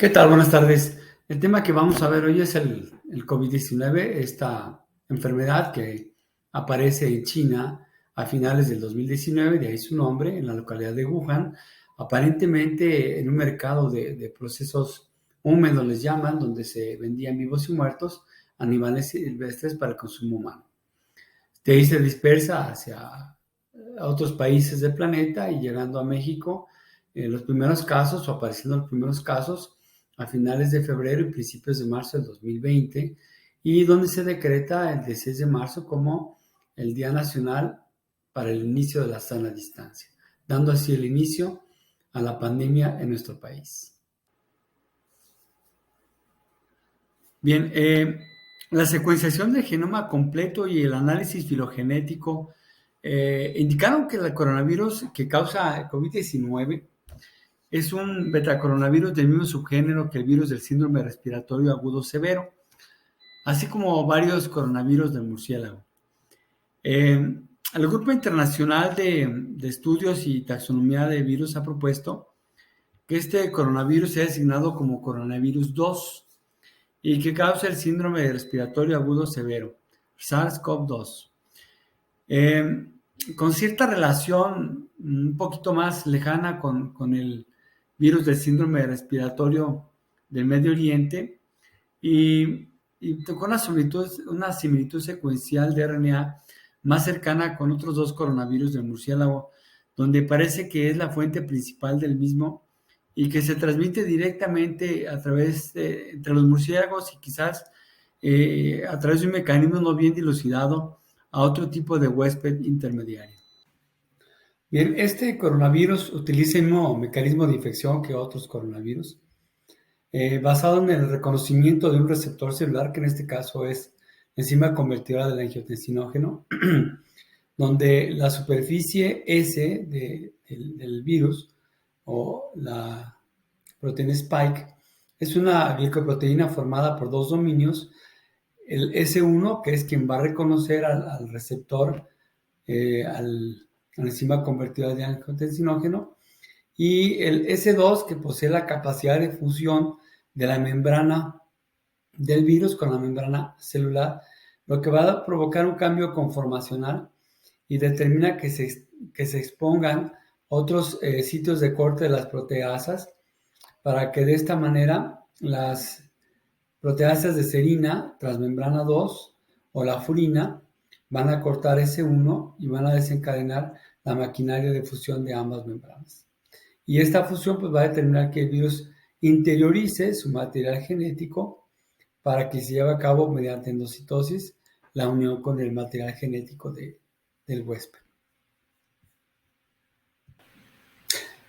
¿Qué tal? Buenas tardes. El tema que vamos a ver hoy es el COVID-19, esta enfermedad que aparece en China a finales del 2019, de ahí su nombre, en la localidad de Wuhan, aparentemente en un mercado de procesos húmedos, les llaman, donde se vendían vivos y muertos, animales silvestres para el consumo humano. De ahí se dispersa hacia otros países del planeta y llegando a México, los primeros casos o apareciendo los primeros casos a finales de febrero y principios de marzo del 2020, y donde se decreta el 16 de marzo como el Día Nacional para el inicio de la sana distancia, dando así el inicio a la pandemia en nuestro país. Bien, la secuenciación del genoma completo y el análisis filogenético indicaron que el coronavirus que causa COVID-19 es un betacoronavirus del mismo subgénero que el virus del síndrome respiratorio agudo severo, así como varios coronavirus del murciélago. El Grupo Internacional de Estudios y Taxonomía de Virus ha propuesto que este coronavirus sea designado como coronavirus 2 y que causa el síndrome respiratorio agudo severo, SARS-CoV-2. Con cierta relación un poquito más lejana con el virus del síndrome respiratorio del Medio Oriente y con una similitud secuencial de RNA más cercana con otros dos coronavirus del murciélago, donde parece que es la fuente principal del mismo y que se transmite directamente a través entre los murciélagos y quizás a través de un mecanismo no bien dilucidado a otro tipo de huésped intermediario. Bien, este coronavirus utiliza el mismo mecanismo de infección que otros coronavirus, basado en el reconocimiento de un receptor celular, que en este caso es la enzima convertidora del angiotensinógeno, donde la superficie S del virus o la proteína Spike es una glicoproteína formada por dos dominios, el S1, que es quien va a reconocer al receptor, a la enzima convertidora de angiotensinógeno, y el S2, que posee la capacidad de fusión de la membrana del virus con la membrana celular, lo que va a provocar un cambio conformacional y determina que se expongan otros sitios de corte de las proteasas para que de esta manera las proteasas de serina, transmembrana 2 o la furina van a cortar S1 y van a desencadenar la maquinaria de fusión de ambas membranas. Y esta fusión pues va a determinar que el virus interiorice su material genético para que se lleve a cabo mediante endocitosis la unión con el material genético del huésped.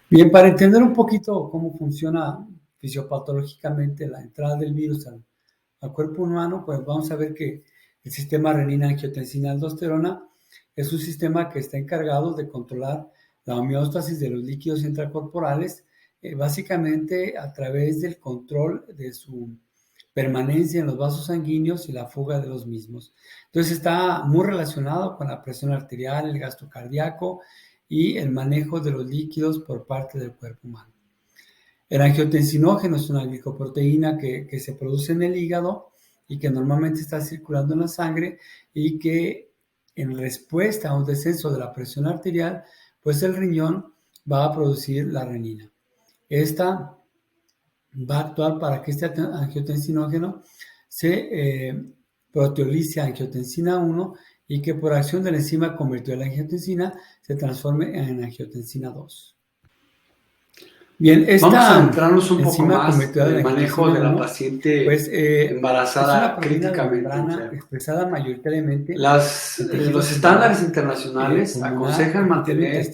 Bien, para entender un poquito cómo funciona fisiopatológicamente la entrada del virus al cuerpo humano, pues vamos a ver que el sistema renina-angiotensina-aldosterona es un sistema que está encargado de controlar la homeostasis de los líquidos intracorporales, básicamente a través del control de su permanencia en los vasos sanguíneos y la fuga de los mismos. Entonces está muy relacionado con la presión arterial, el gasto cardíaco y el manejo de los líquidos por parte del cuerpo humano. El angiotensinógeno es una glicoproteína que se produce en el hígado y que normalmente está circulando en la sangre y que en respuesta a un descenso de la presión arterial, pues el riñón va a producir la renina. Esta va a actuar para que este angiotensinógeno se proteolice a angiotensina 1 y que por acción de la enzima convertidora de la angiotensina se transforme en angiotensina 2. Bien, vamos a centrarnos un poco más en el manejo de la paciente pues, embarazada críticamente. Expresada mayoritariamente. Los estándares internacionales aconsejan mantener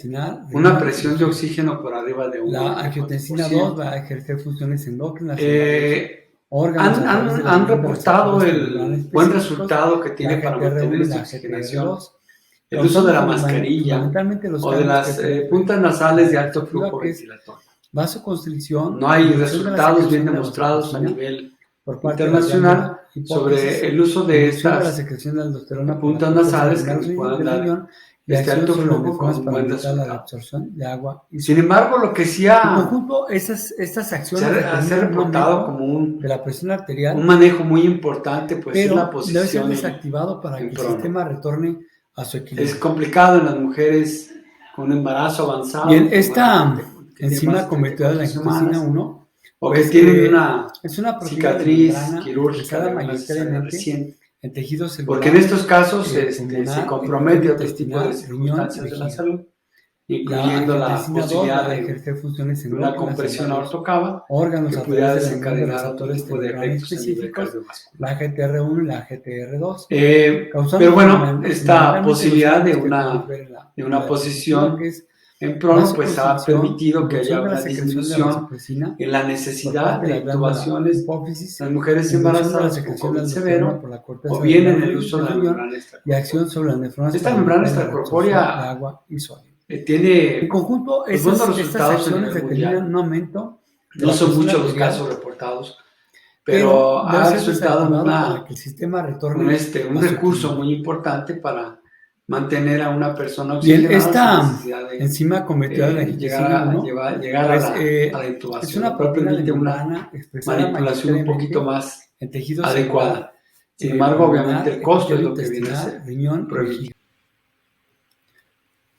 una presión de oxígeno por arriba de 1. La angiotensina 2 va a ejercer funciones endócrinas. Han reportado el buen resultado que tiene para mantener esta oxigenación. El uso de la mascarilla o de las puntas nasales de alto flujo ventilatorio. Vasoconstricción. No hay resultados bien demostrados a nivel internacional sobre el uso de estas puntas nasales que puedan dar alto flujo con un buen resultado. La absorción de agua. Sin embargo, lo que sí ha... En conjunto, estas acciones se ha reportado como de la presión arterial, un manejo muy importante, pues es la posición. Debe ser desactivado para que el sistema retorne a su equilibrio. Es complicado en las mujeres con embarazo avanzado. Bien, esta enzima convertida de la angiotensina 1, o que tienen una cicatriz quirúrgica mayoritariamente en tejidos celulares. Porque en estos casos se compromete otro tipo de circunstancias de la salud, incluyendo la posibilidad de ejercer funciones en una compresión aortocava órganos que pudiera desencadenar otro tipo de efectos específicos, la GTR1 y la GTR2. Pero bueno, esta posibilidad de una posición en prono pues ha permitido que haya una disminución en la necesidad de intubaciones en las mujeres embarazadas con COVID severo o bien en el uso de la membrana extracorpórea. Esta membrana extracorpórea tiene en conjunto buenos resultados en el determinan un aumento. No son muchos los casos reportados, pero ha resultado en un recurso muy importante para mantener a una persona oxigenada. Esta enzima convertida en llegar a la intubación. Es una permite una manipulación un poquito más adecuada. Sin embargo, obviamente el costo es lo que viene a ser prohibido.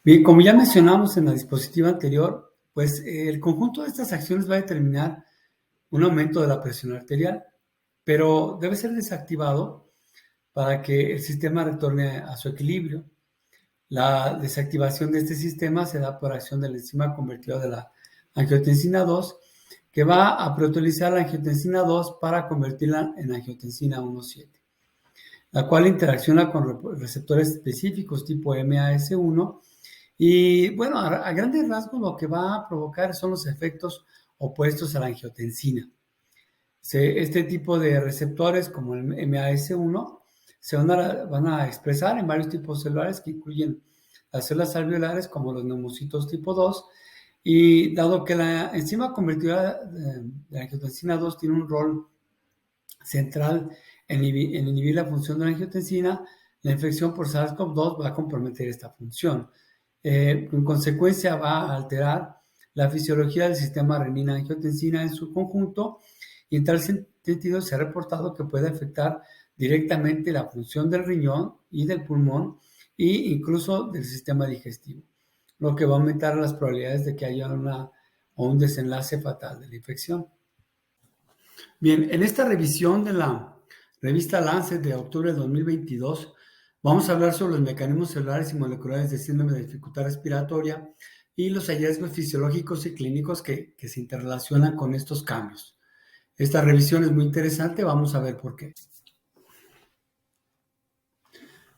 Bien, como ya mencionamos en la diapositiva anterior, pues el conjunto de estas acciones va a determinar un aumento de la presión arterial, pero debe ser desactivado para que el sistema retorne a su equilibrio. La desactivación de este sistema se da por acción de la enzima convertida de la angiotensina 2, que va a preutilizar la angiotensina 2 para convertirla en angiotensina 1,7, la cual interacciona con receptores específicos tipo MAS1 y, bueno, a grandes rasgos lo que va a provocar son los efectos opuestos a la angiotensina. Este tipo de receptores, como el MAS1, se van a expresar en varios tipos celulares que incluyen las células alveolares como los neumocitos tipo 2, y dado que la enzima convertida de la angiotensina 2 tiene un rol central en inhibir la función de la angiotensina, la infección por SARS-CoV-2 va a comprometer esta función. En consecuencia va a alterar la fisiología del sistema renina-angiotensina en su conjunto, y en tal sentido se ha reportado que puede afectar directamente la función del riñón y del pulmón e incluso del sistema digestivo, lo que va a aumentar las probabilidades de que haya un desenlace fatal de la infección. Bien, en esta revisión de la revista Lancet de octubre de 2022, vamos a hablar sobre los mecanismos celulares y moleculares de síndrome de dificultad respiratoria y los hallazgos fisiológicos y clínicos que se interrelacionan con estos cambios. Esta revisión es muy interesante, vamos a ver por qué.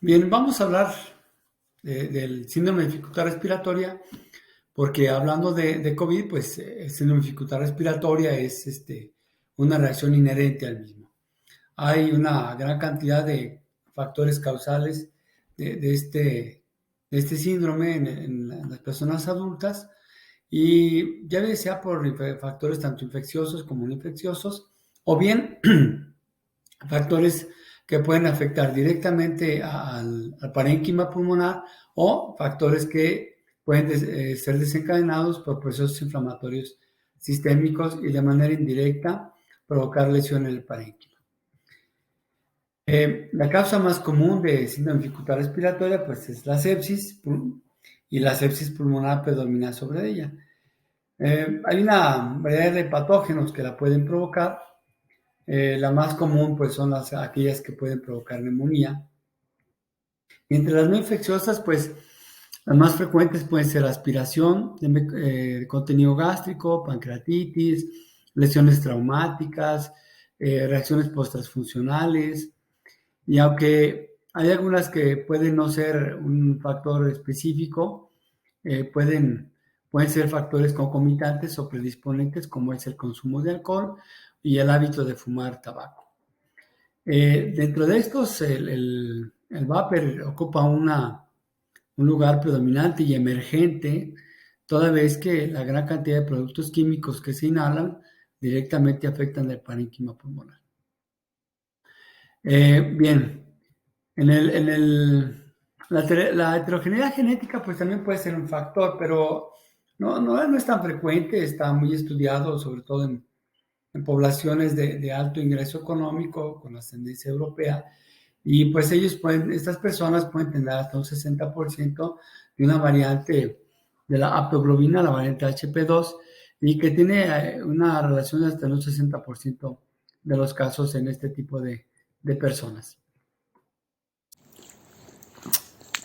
Bien, vamos a hablar del síndrome de dificultad respiratoria, porque hablando de COVID, pues el síndrome de dificultad respiratoria es una reacción inherente al mismo. Hay una gran cantidad de factores causales de este síndrome en las personas adultas, y ya sea por factores tanto infecciosos como no infecciosos, o bien factores que pueden afectar directamente al parénquima pulmonar, o factores que pueden ser desencadenados por procesos inflamatorios sistémicos y de manera indirecta provocar lesión en el parénquima. La causa más común de síndrome de dificultad respiratoria pues es la sepsis, y la sepsis pulmonar predomina sobre ella. Hay una variedad de patógenos que la pueden provocar. La más común pues son aquellas que pueden provocar neumonía. Y entre las no infecciosas, pues las más frecuentes pueden ser aspiración de contenido gástrico, pancreatitis, lesiones traumáticas, reacciones post-transfuncionales. Y aunque hay algunas que pueden no ser un factor específico, pueden ser factores concomitantes o predisponentes, como es el consumo de alcohol y el hábito de fumar tabaco. Dentro de estos, el vapor ocupa un lugar predominante y emergente, toda vez que la gran cantidad de productos químicos que se inhalan directamente afectan el parénquima pulmonar. Bien, en La heterogeneidad genética pues también puede ser un factor, pero no es tan frecuente, está muy estudiado, sobre todo en poblaciones de alto ingreso económico con ascendencia europea, y pues estas personas pueden tener hasta un 60% de una variante de la haptoglobina, la variante HP2, y que tiene una relación hasta en un 60% de los casos en este tipo de personas.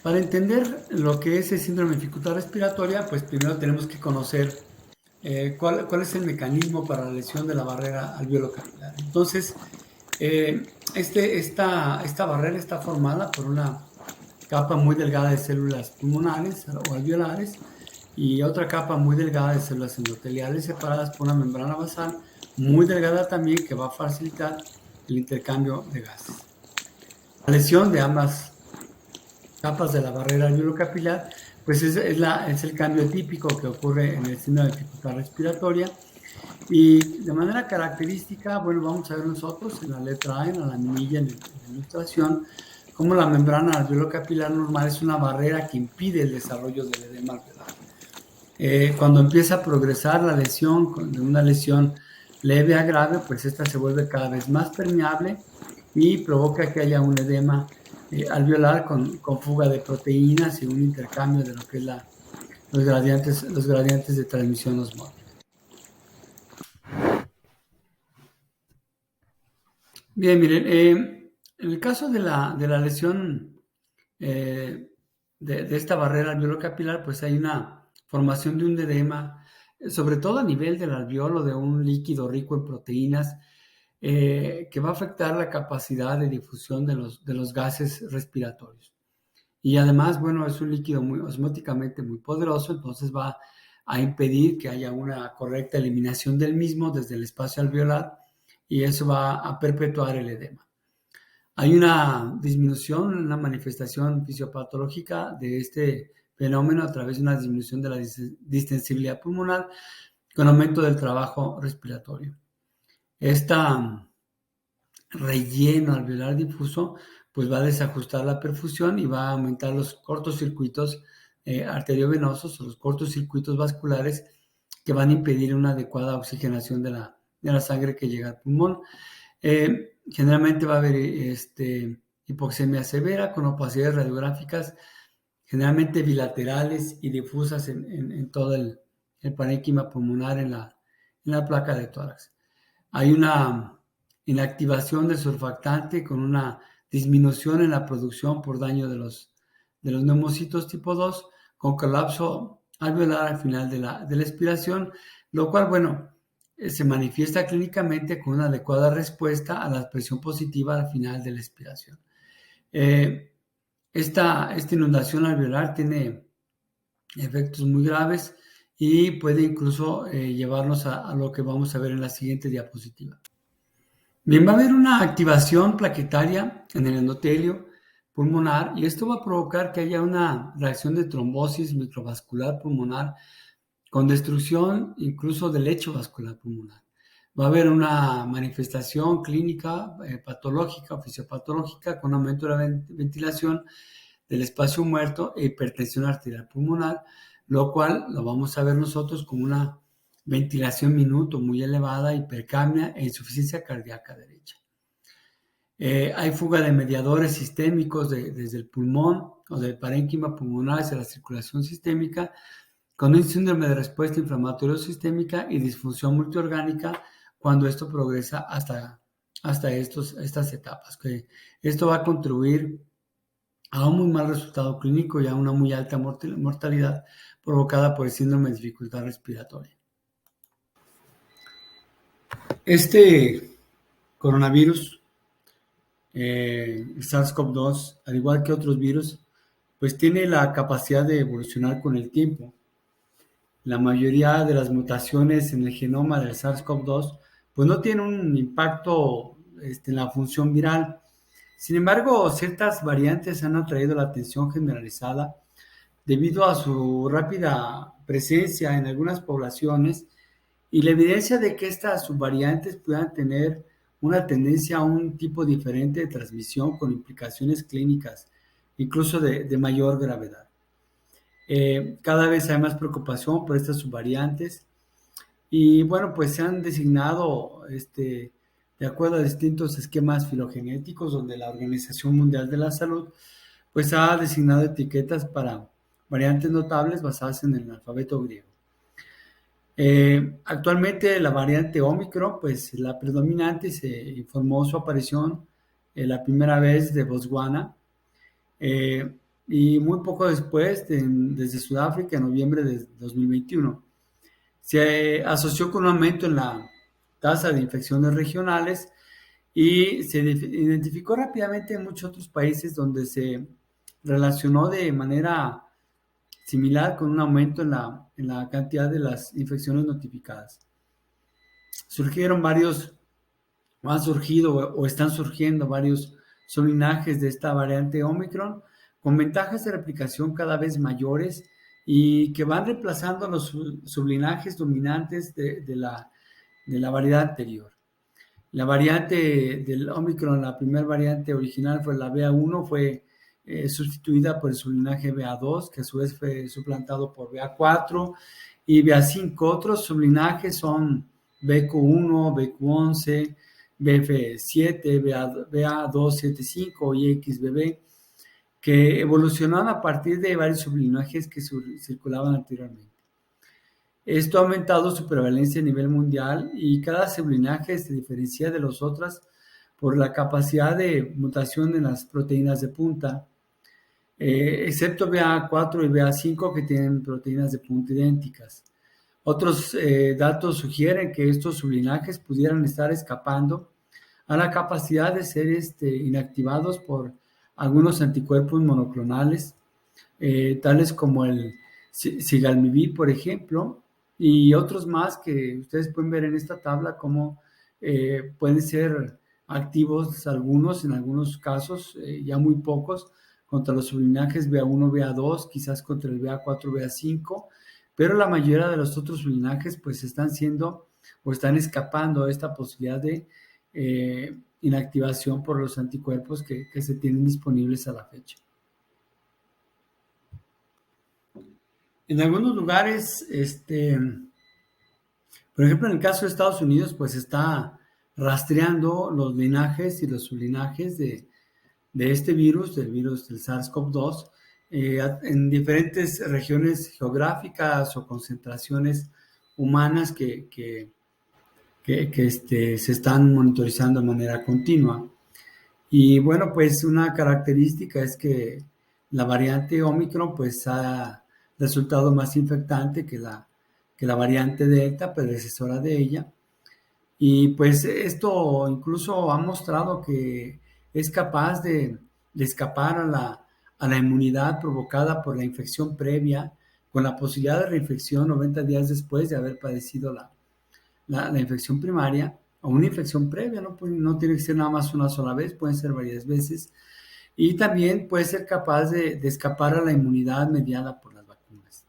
Para entender lo que es el síndrome de dificultad respiratoria, pues primero tenemos que conocer cuál es el mecanismo para la lesión de la barrera alveolo-capilar. Entonces, esta barrera está formada por una capa muy delgada de células pulmonares o alveolares y otra capa muy delgada de células endoteliales separadas por una membrana basal muy delgada también que va a facilitar el intercambio de gases. La lesión de ambas capas de la barrera alveolo-capilar, pues es el cambio típico que ocurre en el síndrome de dificultad respiratoria. Y de manera característica, bueno, vamos a ver nosotros en la letra A, en la laminilla, en la ilustración, cómo la membrana alveolo-capilar normal es una barrera que impide el desarrollo del edema alveolar. Cuando empieza a progresar la lesión, de una lesión leve a grave, pues esta se vuelve cada vez más permeable y provoca que haya un edema alveolar con fuga de proteínas y un intercambio de lo que es los gradientes de transmisión osmótica. Bien, miren, en el caso de la lesión de esta barrera alveolo-capilar, pues hay una formación de un edema, sobre todo a nivel del alveolo, de un líquido rico en proteínas, que va a afectar la capacidad de difusión de los gases respiratorios. Y además, bueno, es un líquido osmóticamente muy poderoso, entonces va a impedir que haya una correcta eliminación del mismo desde el espacio alveolar y eso va a perpetuar el edema. Hay una disminución, una manifestación fisiopatológica de este fenómeno a través de una disminución de la distensibilidad pulmonar con aumento del trabajo respiratorio. Esta relleno alveolar difuso pues va a desajustar la perfusión y va a aumentar los cortocircuitos arteriovenosos o los cortocircuitos vasculares que van a impedir una adecuada oxigenación de la sangre que llega al pulmón. Generalmente va a haber hipoxemia severa con opacidades radiográficas generalmente bilaterales y difusas en todo el parénquima pulmonar en la placa de tórax. Hay una inactivación del surfactante con una disminución en la producción por daño de los neumocitos tipo 2 con colapso alveolar al final de la expiración, lo cual, bueno, se manifiesta clínicamente con una adecuada respuesta a la presión positiva al final de la expiración. Esta inundación alveolar tiene efectos muy graves y puede incluso llevarnos a lo que vamos a ver en la siguiente diapositiva. Bien, va a haber una activación plaquetaria en el endotelio pulmonar y esto va a provocar que haya una reacción de trombosis microvascular pulmonar con destrucción incluso del lecho vascular pulmonar. Va a haber una manifestación clínica, patológica o fisiopatológica con aumento de la ventilación del espacio muerto e hipertensión arterial pulmonar, lo cual lo vamos a ver nosotros como una ventilación minuto muy elevada, hipercapnia e insuficiencia cardíaca derecha. Hay fuga de mediadores sistémicos desde el pulmón o del parénquima pulmonar hacia la circulación sistémica, con un síndrome de respuesta inflamatoria sistémica y disfunción multiorgánica cuando esto progresa hasta estas etapas. Esto va a contribuir a un muy mal resultado clínico y a una muy alta mortalidad provocada por el síndrome de dificultad respiratoria. Este coronavirus, SARS-CoV-2, al igual que otros virus, pues tiene la capacidad de evolucionar con el tiempo. La mayoría de las mutaciones en el genoma del SARS-CoV-2 pues no tienen un impacto en la función viral. Sin embargo, ciertas variantes han atraído la atención generalizada debido a su rápida presencia en algunas poblaciones y la evidencia de que estas subvariantes puedan tener una tendencia a un tipo diferente de transmisión con implicaciones clínicas incluso de mayor gravedad. Cada vez hay más preocupación por estas subvariantes y bueno, pues se han designado de acuerdo a distintos esquemas filogenéticos donde la Organización Mundial de la Salud pues ha designado etiquetas para variantes notables basadas en el alfabeto griego. Actualmente la variante Omicron, pues la predominante, se informó su aparición la primera vez de Botswana y muy poco después, desde Sudáfrica, en noviembre de 2021. Se asoció con un aumento en la tasa de infecciones regionales y se identificó rápidamente en muchos otros países donde se relacionó de manera similar con un aumento en la cantidad de las infecciones notificadas. Han surgido o están surgiendo varios sublinajes de esta variante Omicron con ventajas de replicación cada vez mayores y que van reemplazando los sublinajes dominantes de la variedad anterior. La variante del Omicron, la primera variante original fue la BA1, fue sustituida por el sublinaje BA2, que a su vez fue suplantado por BA4 y BA5. Otros sublinajes son BQ1, BQ11, BF7, BA275 y XBB, que evolucionaron a partir de varios sublinajes que circulaban anteriormente. Esto ha aumentado su prevalencia a nivel mundial y cada sublinaje se diferencia de los otros por la capacidad de mutación en las proteínas de punta, excepto BA4 y BA5 que tienen proteínas de punta idénticas. Otros datos sugieren que estos sublinajes pudieran estar escapando a la capacidad de ser inactivados por algunos anticuerpos monoclonales, tales como el Sigalmivir, por ejemplo, y otros más que ustedes pueden ver en esta tabla como pueden ser activos algunos, en algunos casos, ya muy pocos, contra los sublinajes BA1, BA2, quizás contra el BA4, BA5, pero la mayoría de los otros sublinajes pues están siendo o están escapando a esta posibilidad de inactivación por los anticuerpos que se tienen disponibles a la fecha. En algunos lugares, por ejemplo, en el caso de Estados Unidos, pues está rastreando los linajes y los sublinajes de este virus, del virus del SARS-CoV-2, en diferentes regiones geográficas o concentraciones humanas que se están monitorizando de manera continua. Y bueno, pues una característica es que la variante Omicron pues ha resultado más infectante que la variante Delta, predecesora de ella. Y pues esto incluso ha mostrado que es capaz de escapar a la inmunidad provocada por la infección previa, con la posibilidad de reinfección 90 días después de haber padecido la infección primaria o una infección previa, no tiene que ser nada más una sola vez, pueden ser varias veces. Y también puede ser capaz de escapar a la inmunidad mediada por las vacunas.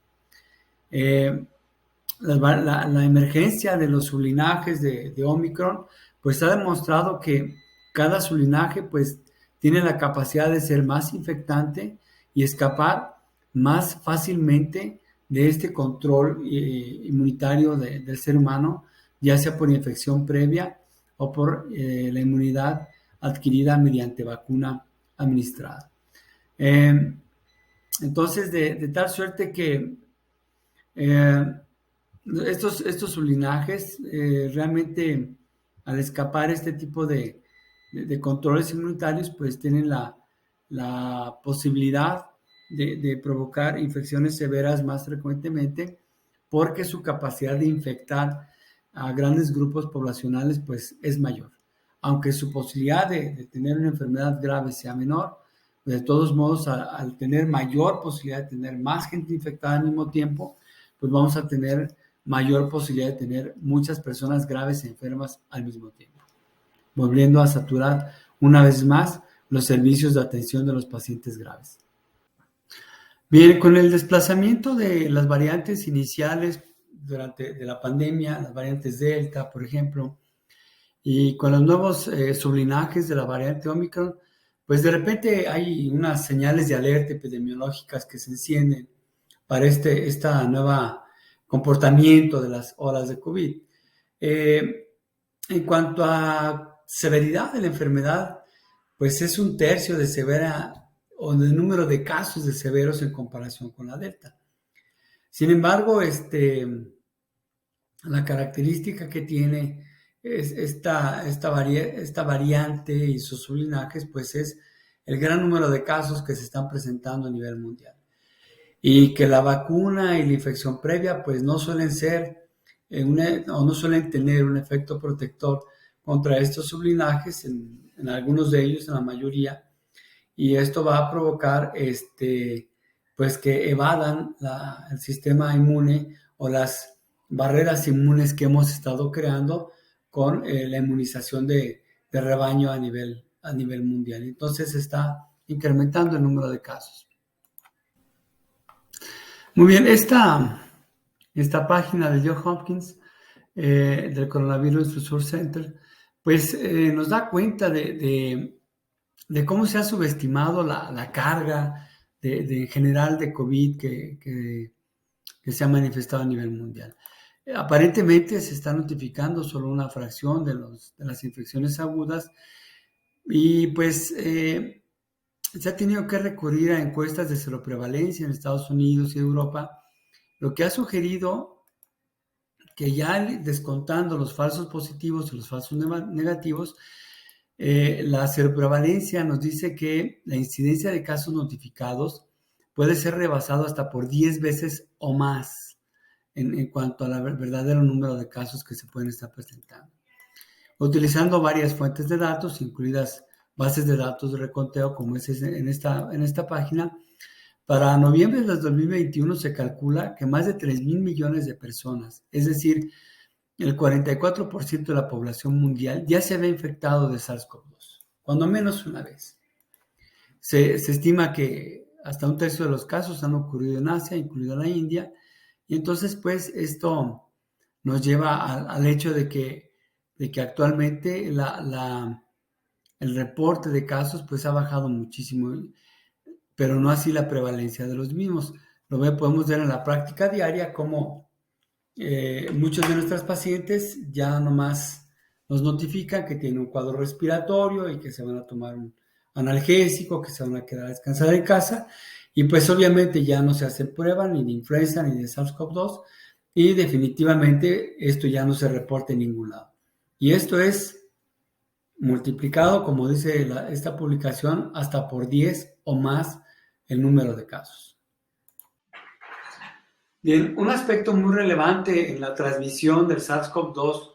La emergencia de los sublinajes de Omicron, pues ha demostrado que cada sublinaje pues tiene la capacidad de ser más infectante y escapar más fácilmente de este control inmunitario del ser humano, ya sea por infección previa o por la inmunidad adquirida mediante vacuna administrada. Entonces, de tal suerte que estos sublinajes realmente, al escapar este tipo de controles inmunitarios, pues tienen la posibilidad de provocar infecciones severas más frecuentemente, porque su capacidad de infectar a grandes grupos poblacionales pues es mayor. Aunque su posibilidad de tener una enfermedad grave sea menor, de todos modos, al tener mayor posibilidad de tener más gente infectada al mismo tiempo, pues vamos a tener mayor posibilidad de tener muchas personas graves e enfermas al mismo tiempo, volviendo a saturar una vez más los servicios de atención de los pacientes graves. Bien, con el desplazamiento de las variantes iniciales de la pandemia, las variantes Delta, por ejemplo, y con los nuevos sublinajes de la variante Omicron, pues de repente hay unas señales de alerta epidemiológicas que se encienden para esta nueva comportamiento de las olas de COVID. En cuanto a severidad de la enfermedad, pues es 1/3 de severa o del número de casos de severos en comparación con la Delta. Sin embargo, la característica que tiene esta variante y sus sublinajes, pues es el gran número de casos que se están presentando a nivel mundial. Y que la vacuna y la infección previa, pues no suelen ser, o no suelen tener un efecto protector contra estos sublinajes, en algunos de ellos, en la mayoría, y esto va a provocar pues que evadan el sistema inmune o las barreras inmunes que hemos estado creando con la inmunización de rebaño a nivel mundial. Entonces se está incrementando el número de casos. Muy bien, esta página de Johns Hopkins, del Coronavirus Resource Center, pues nos da cuenta de cómo se ha subestimado la carga en general de COVID que se ha manifestado a nivel mundial. Aparentemente se está notificando solo una fracción de las infecciones agudas y pues se ha tenido que recurrir a encuestas de seroprevalencia en Estados Unidos y Europa, lo que ha sugerido que ya descontando los falsos positivos y los falsos negativos, la seroprevalencia nos dice que la incidencia de casos notificados puede ser rebasado hasta por 10 veces o más en cuanto al verdadero número de casos que se pueden estar presentando. Utilizando varias fuentes de datos, incluidas bases de datos de reconteo, como es en esta página, para noviembre de 2021 se calcula que más de 3,000 millones de personas, es decir, el 44% de la población mundial, ya se había infectado de SARS-CoV-2, cuando menos una vez. Se estima que hasta 1/3 de los casos han ocurrido en Asia, incluida la India, y entonces pues esto nos lleva al hecho de que actualmente el reporte de casos pues ha bajado muchísimo, pero no así la prevalencia de los mismos. Podemos ver en la práctica diaria cómo muchos de nuestros pacientes ya nomás nos notifican que tienen un cuadro respiratorio y que se van a tomar un analgésico, que se van a quedar a descansar en casa, y pues obviamente ya no se hace prueba ni de influenza ni de SARS-CoV-2, y definitivamente esto ya no se reporta en ningún lado. Y esto es multiplicado, como dice esta publicación, hasta por 10 o más el número de casos. Bien, un aspecto muy relevante en la transmisión del SARS-CoV-2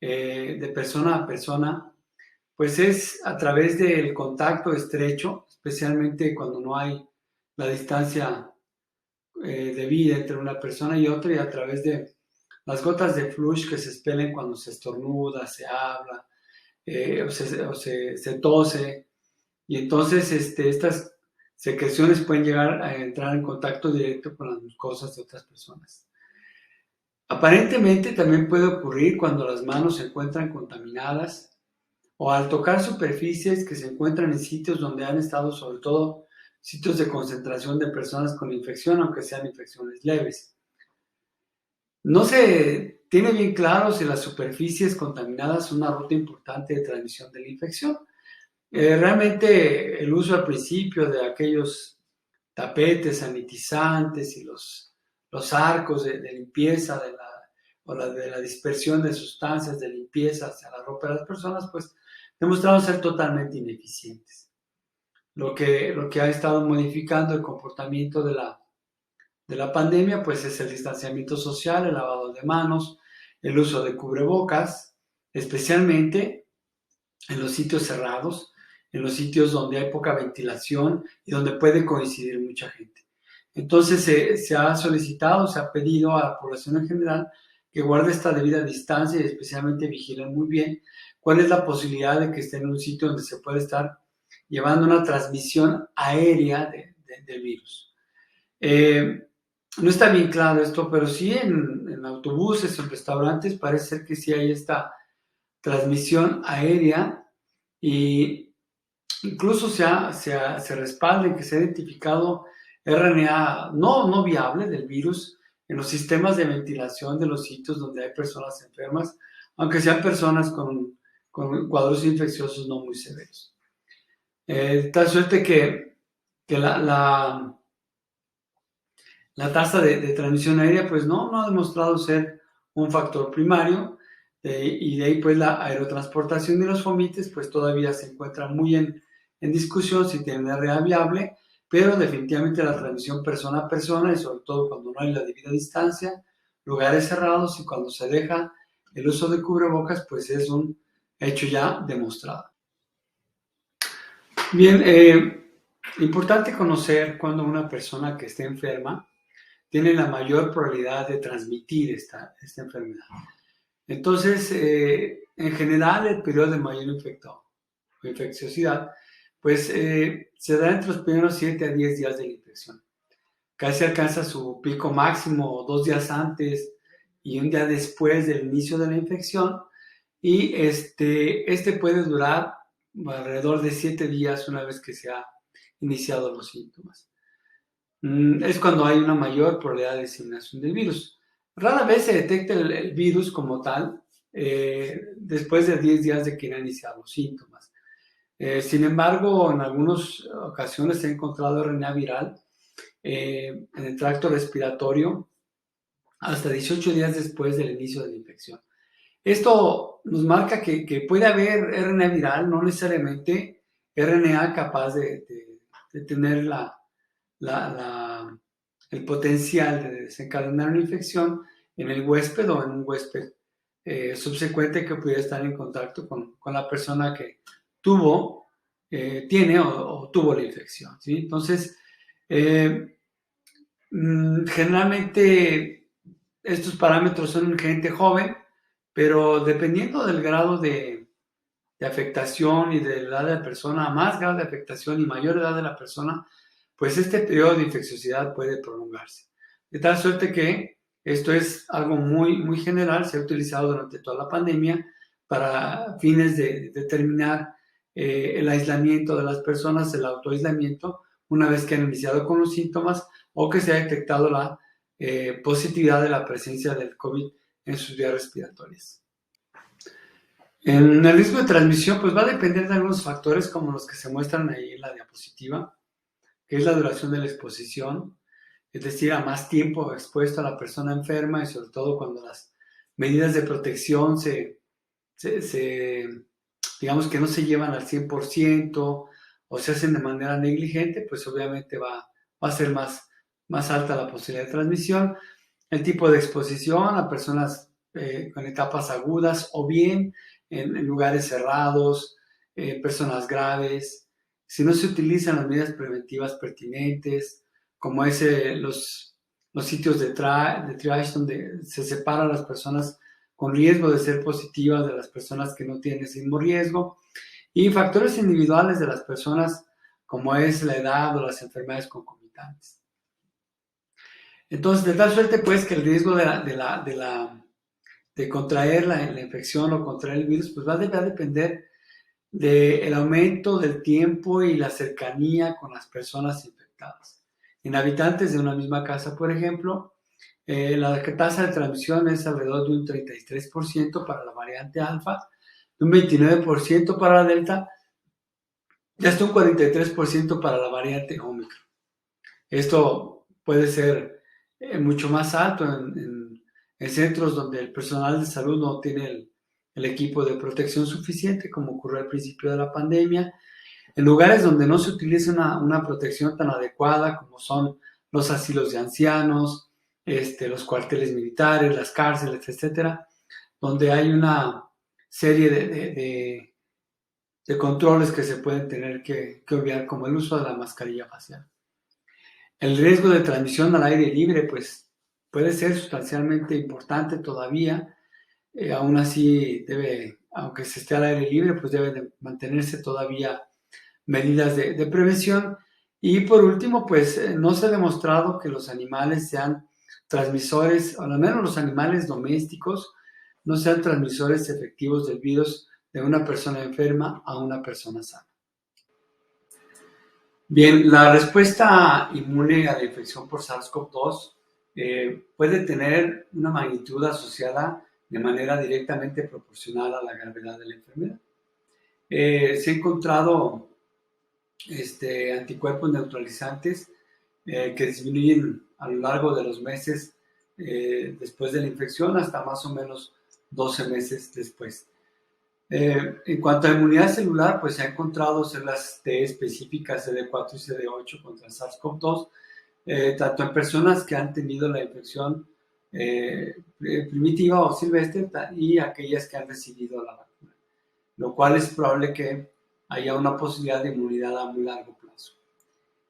de persona a persona, pues es a través del contacto estrecho, especialmente cuando no hay la distancia debida entre una persona y otra, y a través de las gotas de flush que se expelen cuando se estornuda, se habla, o se tose, y entonces estas secreciones pueden llegar a entrar en contacto directo con las mucosas de otras personas. Aparentemente también puede ocurrir cuando las manos se encuentran contaminadas o al tocar superficies que se encuentran en sitios donde han estado, sobre todo sitios de concentración de personas con infección, aunque sean infecciones leves. No se tiene bien claro si las superficies contaminadas son una ruta importante de transmisión de la infección. Realmente el uso al principio de aquellos tapetes sanitizantes y los arcos de limpieza de la dispersión de sustancias de limpieza hacia la ropa de las personas, pues demostraron ser totalmente ineficientes. Lo que ha estado modificando el comportamiento de la pandemia, pues es el distanciamiento social, el lavado de manos, el uso de cubrebocas, especialmente en los sitios cerrados, en los sitios donde hay poca ventilación y donde puede coincidir mucha gente. Entonces se ha solicitado, se ha pedido a la población en general que guarde esta debida distancia y especialmente vigilen muy bien cuál es la posibilidad de que esté en un sitio donde se puede estar llevando una transmisión aérea del virus. No está bien claro esto, pero sí en autobuses, en restaurantes, parece ser que sí hay esta transmisión aérea y incluso se respalda en que se ha identificado RNA no viable del virus en los sistemas de ventilación de los sitios donde hay personas enfermas, aunque sean personas con cuadros infecciosos no muy severos. Tal suerte que la tasa de transmisión aérea pues no ha demostrado ser un factor primario, y de ahí pues la aerotransportación de los fomites pues todavía se encuentra muy en discusión si tiene RNA viable, pero definitivamente la transmisión persona a persona, y sobre todo cuando no hay la debida distancia, lugares cerrados y cuando se deja el uso de cubrebocas, pues es un hecho ya demostrado. Bien, importante conocer cuando una persona que esté enferma tiene la mayor probabilidad de transmitir esta enfermedad. Entonces, en general, el periodo de mayor infecciosidad, pues se da entre los primeros 7 a 10 días de la infección. Casi alcanza su pico máximo 2 días antes y un día después del inicio de la infección, y este puede durar alrededor de 7 días una vez que se ha iniciado los síntomas. Es cuando hay una mayor probabilidad de diseminación del virus. Rara vez se detecta el virus como tal después de 10 días de que ha iniciado los síntomas. Sin embargo, en algunas ocasiones se ha encontrado RNA viral en el tracto respiratorio hasta 18 días después del inicio de la infección. Esto nos marca que puede haber RNA viral, no necesariamente RNA capaz de tener el potencial de desencadenar una infección en el huésped o en un huésped subsecuente que pudiera estar en contacto con la persona que tiene o tuvo la infección, ¿sí? Entonces, generalmente estos parámetros son en gente joven, pero dependiendo del grado de afectación y de la edad de la persona, más grado de afectación y mayor edad de la persona, pues este periodo de infecciosidad puede prolongarse. De tal suerte que esto es algo muy, muy general, se ha utilizado durante toda la pandemia para fines de determinar el aislamiento de las personas, el autoaislamiento, una vez que han iniciado con los síntomas o que se ha detectado la positividad de la presencia del COVID en sus vías respiratorias. En el riesgo de transmisión, pues va a depender de algunos factores como los que se muestran ahí en la diapositiva, que es la duración de la exposición, es decir, a más tiempo expuesto a la persona enferma, y sobre todo cuando las medidas de protección digamos que no se llevan al 100% o se hacen de manera negligente, pues obviamente va a ser más alta la posibilidad de transmisión. El tipo de exposición a personas con etapas agudas o bien en lugares cerrados, personas graves. Si no se utilizan las medidas preventivas pertinentes, como es los sitios de triage donde se separan las personas con riesgo de ser positivas de las personas que no tienen ese mismo riesgo, y factores individuales de las personas como es la edad o las enfermedades concomitantes. Entonces, de tal suerte pues que el riesgo de contraer la infección o contraer el virus pues va a depender del aumento del tiempo y la cercanía con las personas infectadas. En habitantes de una misma casa, por ejemplo, la tasa de transmisión es alrededor de un 33% para la variante alfa, de un 29% para la delta y hasta un 43% para la variante Omicron. Esto puede ser mucho más alto en centros donde el personal de salud no tiene el equipo de protección suficiente, como ocurrió al principio de la pandemia, en lugares donde no se utiliza una protección tan adecuada como son los asilos de ancianos, los cuarteles militares, las cárceles, etcétera, donde hay una serie de controles que se pueden tener que obviar, como el uso de la mascarilla facial. El riesgo de transmisión al aire libre, pues, puede ser sustancialmente importante todavía. Aún así, aunque se esté al aire libre, pues debe de mantenerse todavía medidas de prevención. Y por último, pues no se ha demostrado que los animales sean transmisores, o al menos los animales domésticos, no sean transmisores efectivos del virus de una persona enferma a una persona sana. Bien, la respuesta inmune a la infección por SARS-CoV-2 puede tener una magnitud asociada de manera directamente proporcional a la gravedad de la enfermedad. Se han encontrado anticuerpos neutralizantes que disminuyen a lo largo de los meses después de la infección hasta más o menos 12 meses después. En cuanto a inmunidad celular, pues se ha encontrado células T específicas CD4 y CD8 contra SARS-CoV-2, tanto en personas que han tenido la infección primitiva o silvestre y aquellas que han recibido la vacuna, lo cual es probable que haya una posibilidad de inmunidad a muy largo plazo.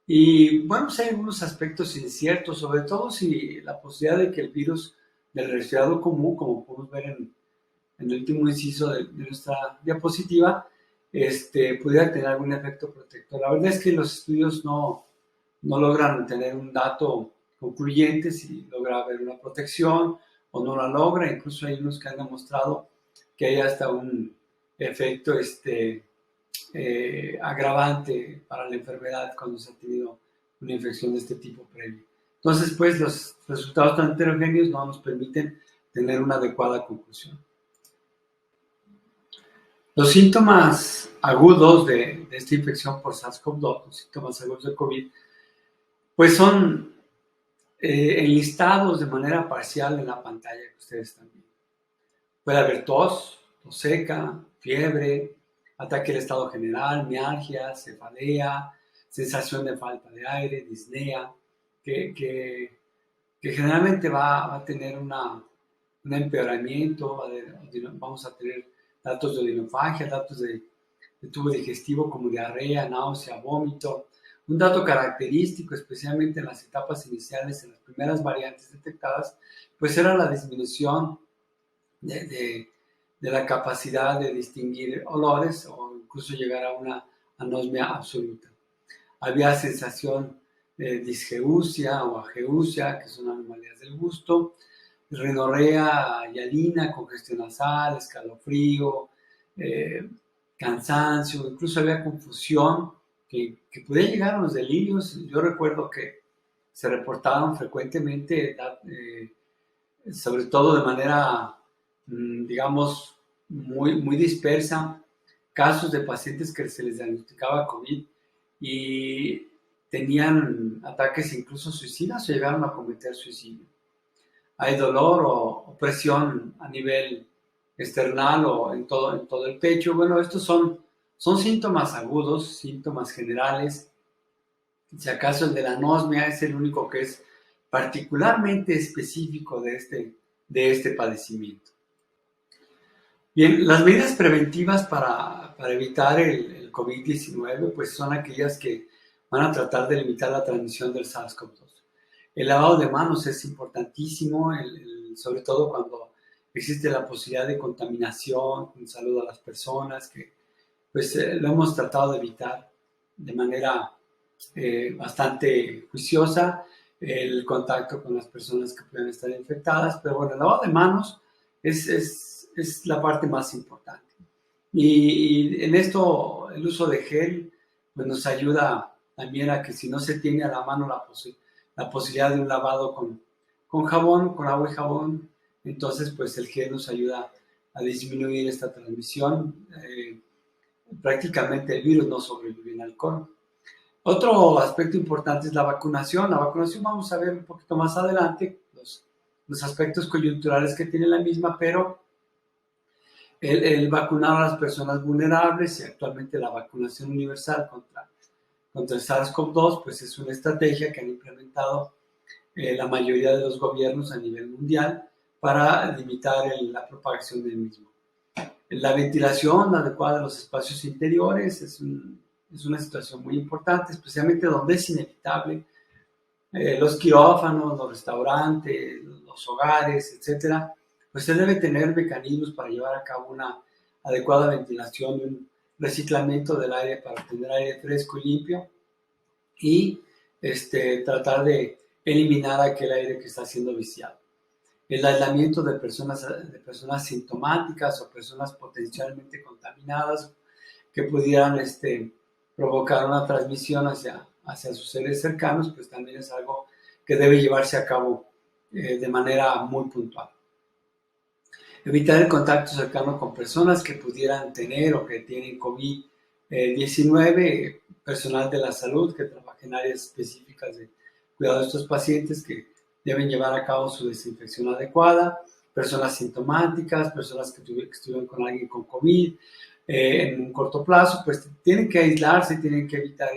Y bueno, pues hay algunos aspectos inciertos, sobre todo si la posibilidad de que el virus del resfriado común, como podemos ver en el último inciso de nuestra diapositiva, pudiera tener algún efecto protector. La verdad es que los estudios no logran tener un dato concluyente si logra haber una protección o no la logra. Incluso hay unos que han demostrado que hay hasta un efecto agravante para la enfermedad cuando se ha tenido una infección de este tipo previo. Entonces, pues los resultados tan heterogéneos no nos permiten tener una adecuada conclusión. Los síntomas agudos de esta infección por SARS-CoV-2, los síntomas agudos de COVID, pues son enlistados de manera parcial en la pantalla que ustedes están viendo. Puede haber tos seca, fiebre, ataque del estado general, mialgia, cefalea, sensación de falta de aire, disnea, que generalmente va a tener un empeoramiento, vamos a tener datos de odinofagia, datos de tubo digestivo como diarrea, náusea, vómito. Un dato característico, especialmente en las etapas iniciales, en las primeras variantes detectadas, pues era la disminución de la capacidad de distinguir olores o incluso llegar a una anosmia absoluta. Había sensación de disgeusia o ageusia, que son anomalías del gusto, rinorrea, hialina, congestión nasal, escalofrío, cansancio, incluso había confusión que podía llegar a los delirios. Yo recuerdo que se reportaban frecuentemente, sobre todo de manera, digamos, muy dispersa, casos de pacientes que se les diagnosticaba COVID y tenían ataques incluso suicidas o llegaron a cometer suicidio. Hay dolor o presión a nivel external o en todo el pecho. Bueno, estos son síntomas agudos, síntomas generales. Si acaso el de la anosmia es el único que es particularmente específico de este padecimiento. Bien, las medidas preventivas para evitar el COVID-19 pues son aquellas que van a tratar de limitar la transmisión del SARS-CoV-2. El lavado de manos es importantísimo, sobre todo cuando existe la posibilidad de contaminación, un saludo a las personas, que pues lo hemos tratado de evitar de manera bastante juiciosa, el contacto con las personas que pueden estar infectadas, pero bueno, el lavado de manos es la parte más importante. Y en esto el uso de gel pues nos ayuda también a que si no se tiene a la mano la posibilidad de un lavado con jabón, con agua y jabón, entonces pues el gel nos ayuda a disminuir esta transmisión. Prácticamente el virus no sobrevive en alcohol. Otro aspecto importante es la vacunación. La vacunación vamos a ver un poquito más adelante los aspectos coyunturales que tiene la misma, pero el vacunar a las personas vulnerables y actualmente la vacunación universal contra el SARS-CoV-2 pues es una estrategia que han implementado la mayoría de los gobiernos a nivel mundial para limitar la propagación del mismo. La ventilación adecuada de los espacios interiores es una situación muy importante, especialmente donde es inevitable. Los quirófanos, los restaurantes, los hogares, etcétera, pues se debe tener mecanismos para llevar a cabo una adecuada ventilación y un reciclamiento del aire para obtener aire fresco y limpio y tratar de eliminar aquel aire que está siendo viciado. El aislamiento de personas sintomáticas o personas potencialmente contaminadas que pudieran provocar una transmisión hacia sus seres cercanos, pues también es algo que debe llevarse a cabo de manera muy puntual. Evitar el contacto cercano con personas que pudieran tener o que tienen COVID-19, personal de la salud que trabaja en áreas específicas de cuidado de estos pacientes que deben llevar a cabo su desinfección adecuada, personas sintomáticas, personas que estuvieron con alguien con COVID en un corto plazo, pues tienen que aislarse, tienen que evitar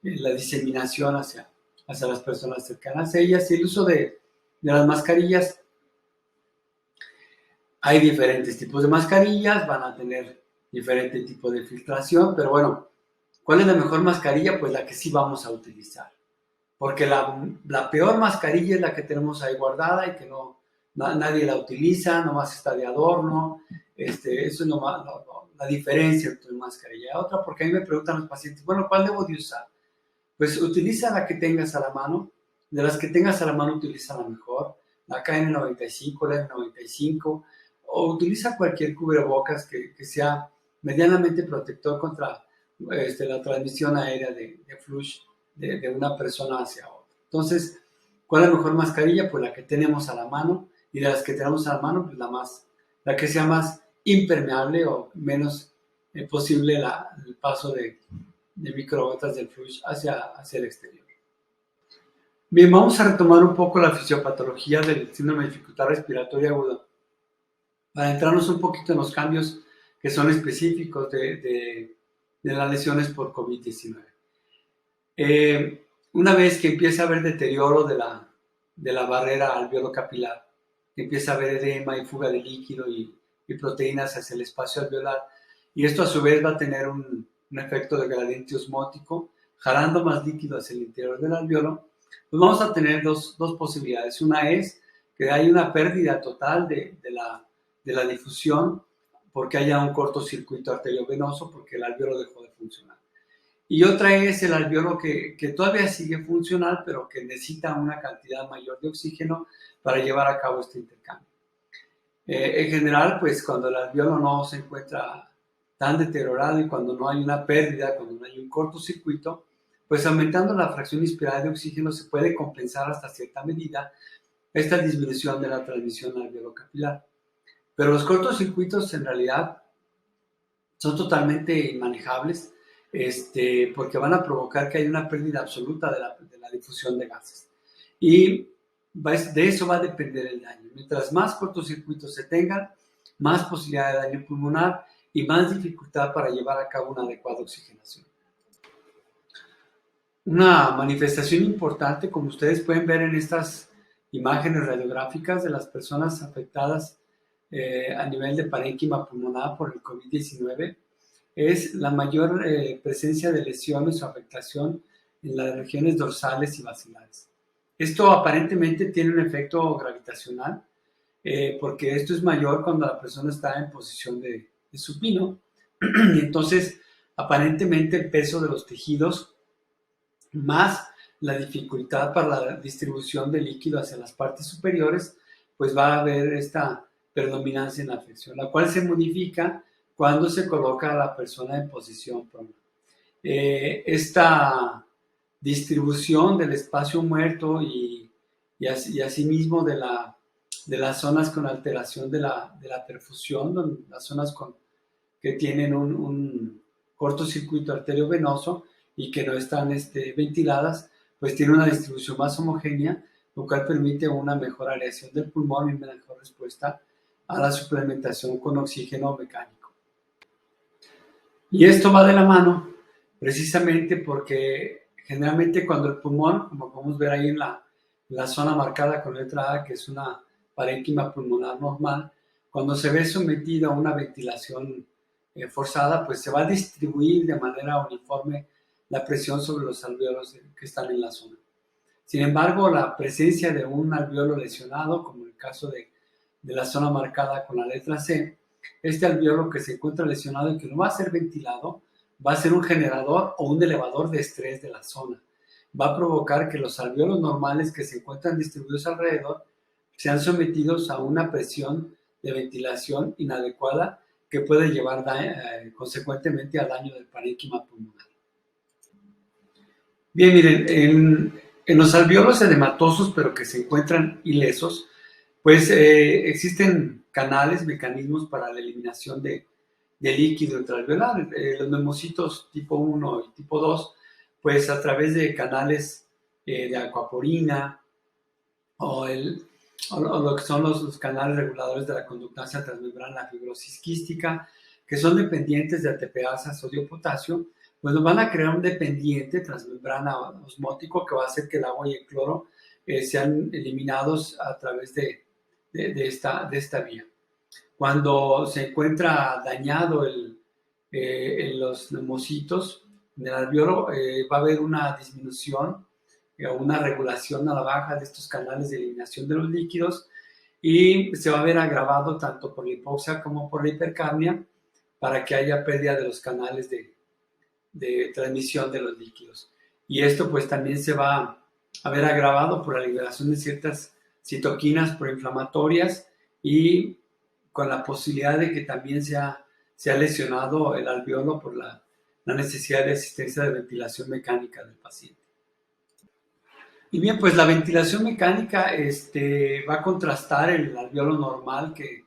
la diseminación hacia las personas cercanas a ellas. Y el uso de las mascarillas, hay diferentes tipos de mascarillas, van a tener diferente tipo de filtración, pero bueno, ¿cuál es la mejor mascarilla? Pues la que sí vamos a utilizar. Porque la peor mascarilla es la que tenemos ahí guardada y que nadie la utiliza, nomás está de adorno. Eso es la diferencia entre una mascarilla y otra, porque a mí me preguntan los pacientes, bueno, ¿cuál debo de usar? Pues utiliza la que tengas a la mano. De las que tengas a la mano, utiliza la mejor. La KN95, la N95, o utiliza cualquier cubrebocas que sea medianamente protector contra la transmisión aérea de flush de una persona hacia otra. Entonces, ¿cuál es la mejor mascarilla? Pues la que tenemos a la mano, y de las que tenemos a la mano, pues la que sea más impermeable o menos posible el paso de microgotas del flush hacia el exterior. Bien, vamos a retomar un poco la fisiopatología del síndrome de dificultad respiratoria aguda para entrarnos un poquito en los cambios que son específicos de las lesiones por COVID-19. Una vez que empieza a haber deterioro de la barrera alveolo-capilar, que empieza a haber edema y fuga de líquido y proteínas hacia el espacio alveolar, y esto a su vez va a tener un efecto de gradiente osmótico, jalando más líquido hacia el interior del alveolo, pues vamos a tener dos posibilidades. Una es que hay una pérdida total de la difusión porque haya un cortocircuito arteriovenoso porque el alveolo dejó de funcionar. Y otra es el alveolo que todavía sigue funcional, pero que necesita una cantidad mayor de oxígeno para llevar a cabo este intercambio. En general, pues cuando el alveolo no se encuentra tan deteriorado y cuando no hay una pérdida, cuando no hay un cortocircuito, pues aumentando la fracción inspirada de oxígeno se puede compensar hasta cierta medida esta disminución de la transmisión alveolo-capilar. Pero los cortocircuitos en realidad son totalmente inmanejables, porque van a provocar que haya una pérdida absoluta de la difusión de gases. Y de eso va a depender el daño. Mientras más cortocircuitos se tengan, más posibilidad de daño pulmonar y más dificultad para llevar a cabo una adecuada oxigenación. Una manifestación importante, como ustedes pueden ver en estas imágenes radiográficas de las personas afectadas a nivel de parénquima pulmonar por el COVID-19, es la mayor presencia de lesiones o afectación en las regiones dorsales y basilares. Esto aparentemente tiene un efecto gravitacional, porque esto es mayor cuando la persona está en posición de supino, y entonces aparentemente el peso de los tejidos más la dificultad para la distribución de líquido hacia las partes superiores, pues va a haber esta predominancia en la flexión, la cual se modifica cuando se coloca a la persona en posición prona. Esta distribución del espacio muerto y asimismo de las zonas con alteración de la perfusión, las zonas que tienen un cortocircuito arteriovenoso y que no están ventiladas, pues tiene una distribución más homogénea, lo cual permite una mejor aireación del pulmón y una mejor respuesta a la suplementación con oxígeno mecánico. Y esto va de la mano precisamente porque generalmente cuando el pulmón, como podemos ver ahí en la zona marcada con letra A, que es una parénquima pulmonar normal, cuando se ve sometido a una ventilación forzada, pues se va a distribuir de manera uniforme la presión sobre los alvéolos que están en la zona. Sin embargo, la presencia de un alvéolo lesionado, como el caso de la zona marcada con la letra C, este alvéolo que se encuentra lesionado y que no va a ser ventilado, va a ser un generador o un elevador de estrés de la zona. Va a provocar que los alvéolos normales que se encuentran distribuidos alrededor sean sometidos a una presión de ventilación inadecuada que puede llevar consecuentemente al daño del parénquima pulmonar. Bien, miren, en los alvéolos edematosos, pero que se encuentran ilesos, pues existen canales, mecanismos para la eliminación de líquido intraalveolar. Los neumocitos tipo 1 y tipo 2, pues a través de canales de aquaporina o lo que son los canales reguladores de la conductancia transmembrana, la fibrosis quística, que son dependientes de ATPasa, sodio, potasio, pues nos van a crear un dependiente transmembrana osmótico que va a hacer que el agua y el cloro sean eliminados a través de esta vía. Cuando se encuentra dañado en los neumocitos, en el alvéolo, va a haber una disminución o una regulación a la baja de estos canales de eliminación de los líquidos y se va a ver agravado tanto por la hipoxia como por la hipercapnia para que haya pérdida de los canales de transmisión de los líquidos. Y esto pues también se va a ver agravado por la liberación de ciertas citoquinas proinflamatorias y con la posibilidad de que también se ha lesionado el alvéolo por la necesidad de asistencia de ventilación mecánica del paciente. Y bien, pues la ventilación mecánica va a contrastar el alvéolo normal que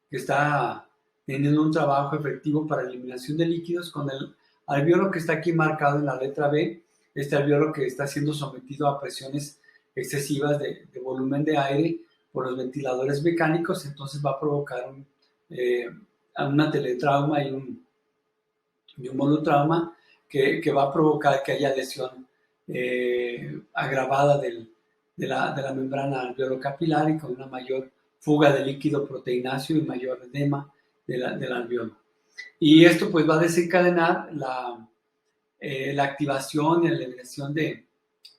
está teniendo un trabajo efectivo para eliminación de líquidos con el alvéolo que está aquí marcado en la letra B, este alvéolo que está siendo sometido a presiones excesivas de volumen de aire por los ventiladores mecánicos, entonces va a provocar una teletrauma y un monotrauma que va a provocar que haya lesión agravada de la membrana alveolo-capilar y con una mayor fuga de líquido proteináceo y mayor edema del alvéolo. Y esto pues va a desencadenar la activación y la liberación de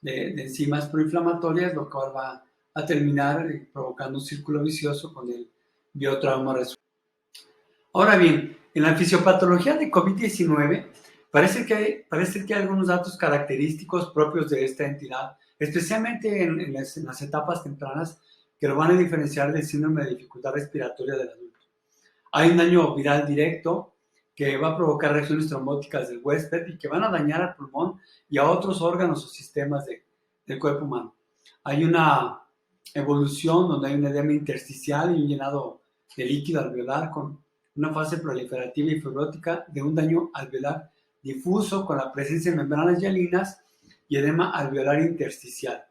enzimas proinflamatorias, lo cual va a terminar provocando un círculo vicioso con el biotrauma resultante. Ahora bien, en la fisiopatología de COVID-19 parece que hay algunos datos característicos propios de esta entidad, especialmente en las etapas tempranas, que lo van a diferenciar del síndrome de dificultad respiratoria del adulto. Hay un daño viral directo que va a provocar reacciones trombóticas del huésped y que van a dañar al pulmón y a otros órganos o sistemas del cuerpo humano. Hay una evolución donde hay un edema intersticial y un llenado de líquido alveolar con una fase proliferativa y fibrótica de un daño alveolar difuso con la presencia de membranas hialinas y edema alveolar intersticial.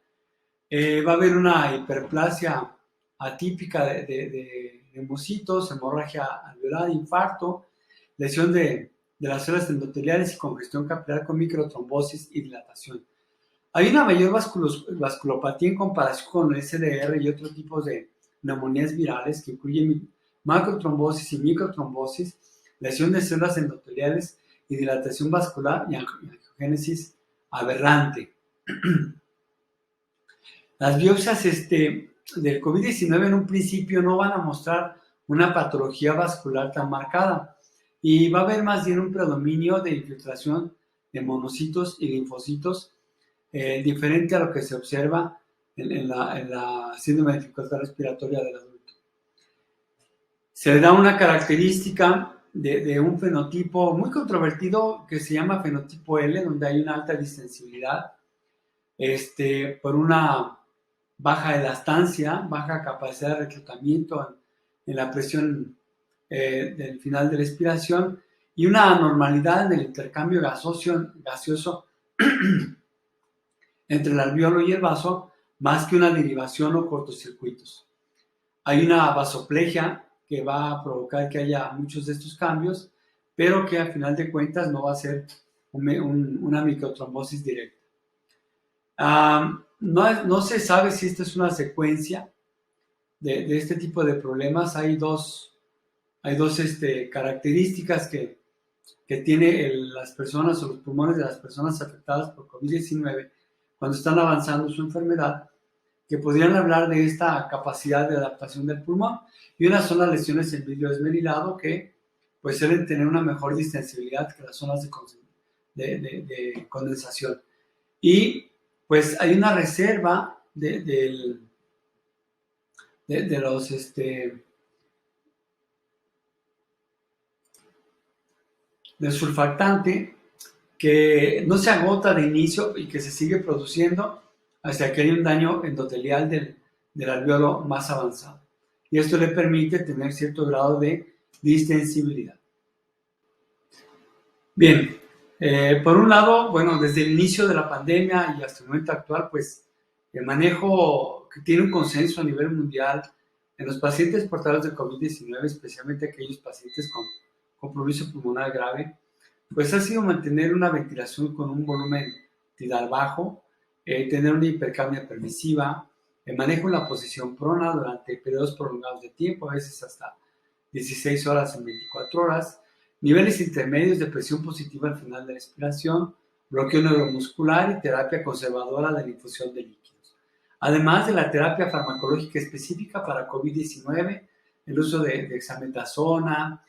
Va a haber una hiperplasia atípica de neumocitos, hemorragia alveolar, infarto, lesión de las células endoteliales y congestión capilar con microtrombosis y dilatación. Hay una mayor vasculopatía en comparación con el SDR y otros tipos de neumonías virales que incluyen macrotrombosis y microtrombosis, lesión de células endoteliales y dilatación vascular y angiogénesis aberrante. Las biopsias del COVID-19 en un principio no van a mostrar una patología vascular tan marcada y va a haber más bien un predominio de infiltración de monocitos y linfocitos diferente a lo que se observa en la síndrome de dificultad respiratoria del adulto. Se le da una característica de un fenotipo muy controvertido que se llama fenotipo L, donde hay una alta distensibilidad por una baja elastancia, baja capacidad de reclutamiento en la presión del final de la expiración y una anormalidad en el intercambio gaseoso entre el alvéolo y el vaso, más que una derivación o cortocircuitos. Hay una vasoplegia que va a provocar que haya muchos de estos cambios, pero que al final de cuentas no va a ser una microtrombosis directa. No se sabe si esta es una secuencia de este tipo de problemas. Hay dos características que tienen las personas o los pulmones de las personas afectadas por COVID-19 cuando están avanzando su enfermedad, que podrían hablar de esta capacidad de adaptación del pulmón. Y unas son las lesiones en vidrio esmerilado que pues suelen tener una mejor distensibilidad que las zonas de condensación. Y pues hay una reserva del surfactante que no se agota de inicio y que se sigue produciendo hasta que hay un daño endotelial del alveolo más avanzado. Y esto le permite tener cierto grado de distensibilidad. Bien, por un lado, bueno, desde el inicio de la pandemia y hasta el momento actual, pues el manejo que tiene un consenso a nivel mundial en los pacientes portadores de COVID-19, especialmente aquellos pacientes con compromiso pulmonar grave, pues ha sido mantener una ventilación con un volumen tidal bajo, tener una hipercapnia permisiva, el manejo en la posición prona durante periodos prolongados de tiempo, a veces hasta 16 horas en 24 horas, niveles intermedios de presión positiva al final de la expiración, bloqueo neuromuscular y terapia conservadora de la infusión de líquidos. Además de la terapia farmacológica específica para COVID-19, el uso de dexametasona,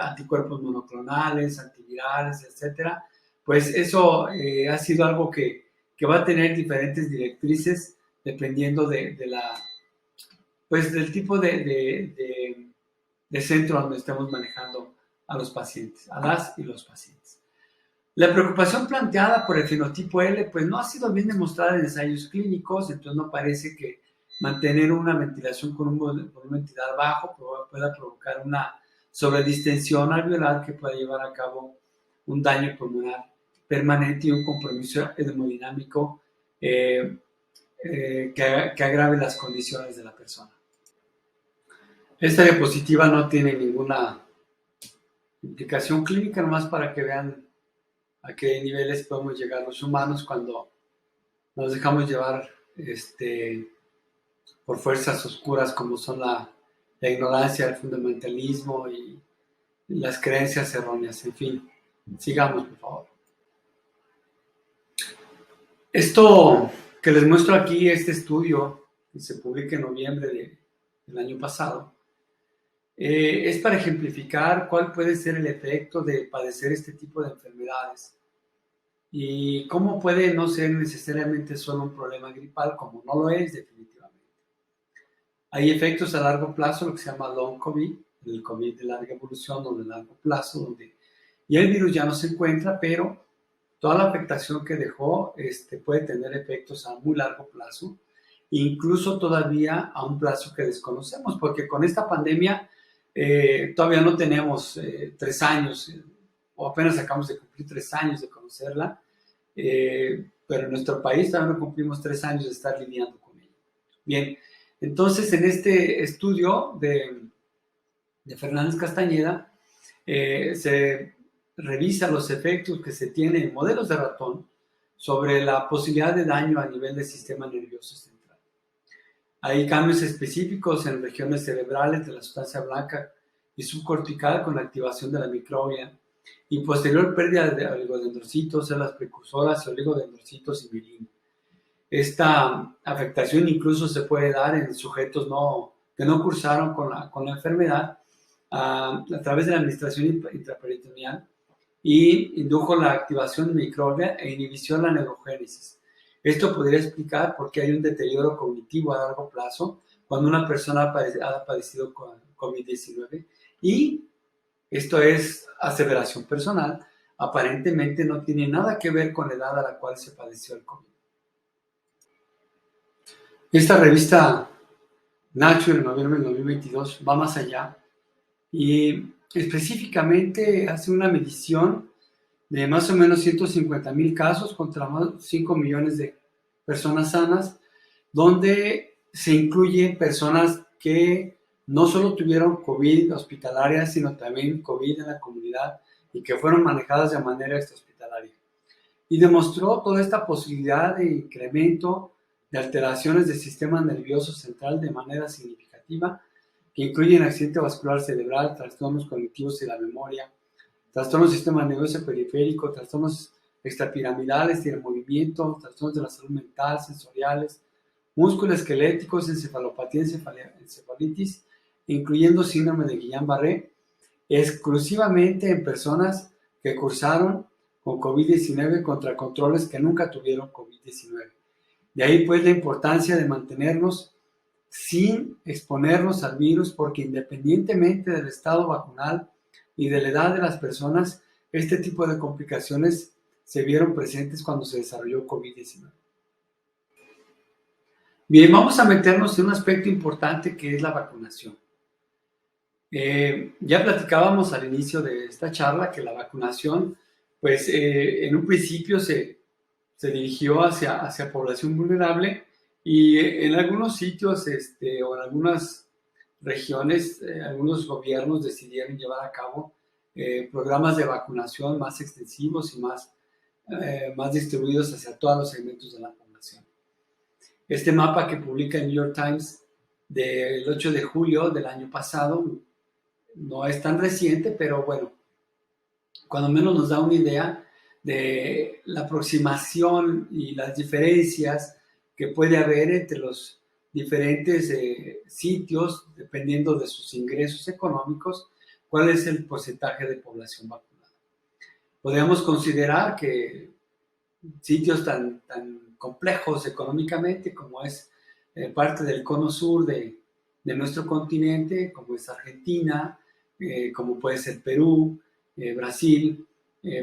anticuerpos monoclonales, antivirales, etcétera, pues eso ha sido algo que va a tener diferentes directrices dependiendo pues del tipo de centro donde estemos manejando a los pacientes, a las y los pacientes. La preocupación planteada por el fenotipo L, pues no ha sido bien demostrada en ensayos clínicos, entonces no parece que mantener una ventilación con un volumen tidal bajo pueda provocar una sobredistensión alveolar que pueda llevar a cabo un daño pulmonar permanente y un compromiso hemodinámico que agrave las condiciones de la persona. Esta diapositiva no tiene ninguna implicación clínica, nomás para que vean a qué niveles podemos llegar los humanos cuando nos dejamos llevar por fuerzas oscuras como son la ignorancia, el fundamentalismo y las creencias erróneas. En fin, sigamos, por favor. Esto que les muestro aquí, este estudio que se publica en noviembre del año pasado, es para ejemplificar cuál puede ser el efecto de padecer este tipo de enfermedades y cómo puede no ser necesariamente solo un problema gripal, como no lo es definitivamente. Hay efectos a largo plazo, lo que se llama long COVID, el COVID de larga evolución o de largo plazo, donde ya el virus ya no se encuentra, pero toda la afectación que dejó puede tener efectos a muy largo plazo, incluso todavía a un plazo que desconocemos, porque con esta pandemia todavía no tenemos 3 años, o apenas acabamos de cumplir 3 años de conocerla, pero en nuestro país todavía no cumplimos 3 años de estar lidiando con ella. Bien, entonces en este estudio de Fernández Castañeda se revisa los efectos que se tienen en modelos de ratón sobre la posibilidad de daño a nivel del sistema nervioso central. Hay cambios específicos en regiones cerebrales de la sustancia blanca y subcortical con la activación de la microglia y posterior pérdida de oligodendrocitos, células precursoras y oligodendrocitos y mielina. Esta afectación incluso se puede dar en sujetos que no cursaron con la enfermedad a través de la administración intraperitoneal y indujo la activación de microglia e inhibición de la neurogénesis. Esto podría explicar por qué hay un deterioro cognitivo a largo plazo cuando una persona ha padecido con COVID-19 y esto es aseveración personal, aparentemente no tiene nada que ver con la edad a la cual se padeció el COVID. Esta revista Nature en noviembre de 2022 va más allá y específicamente hace una medición de más o menos 150,000 casos contra más de 5 millones de personas sanas, donde se incluyen personas que no solo tuvieron COVID hospitalaria, sino también COVID en la comunidad y que fueron manejadas de manera extrahospitalaria. Y demostró toda esta posibilidad de incremento de alteraciones del sistema nervioso central de manera significativa, que incluyen accidente vascular cerebral, trastornos cognitivos y la memoria, trastornos del sistema nervioso periférico, trastornos extrapiramidales y el movimiento, trastornos de la salud mental, sensoriales, musculoesqueléticos, encefalopatía, encefalitis, incluyendo síndrome de Guillain-Barré, exclusivamente en personas que cursaron con COVID-19 contra controles que nunca tuvieron COVID-19. De ahí pues la importancia de mantenernos sin exponernos al virus, porque independientemente del estado vacunal y de la edad de las personas, este tipo de complicaciones se vieron presentes cuando se desarrolló COVID-19. Bien, vamos a meternos en un aspecto importante que es la vacunación. Ya platicábamos al inicio de esta charla que la vacunación, pues en un principio se dirigió hacia población vulnerable y en algunos sitios o en algunas regiones, algunos gobiernos decidieron llevar a cabo programas de vacunación más extensivos y más distribuidos hacia todos los segmentos de la población. Este mapa que publica el New York Times del 8 de julio del año pasado no es tan reciente, pero bueno, cuando menos nos da una idea de la aproximación y las diferencias que puede haber entre los diferentes sitios, dependiendo de sus ingresos económicos, cuál es el porcentaje de población vacunada. Podríamos considerar que sitios tan complejos económicamente como es parte del cono sur de nuestro continente, como es Argentina, como puede ser Perú, Brasil,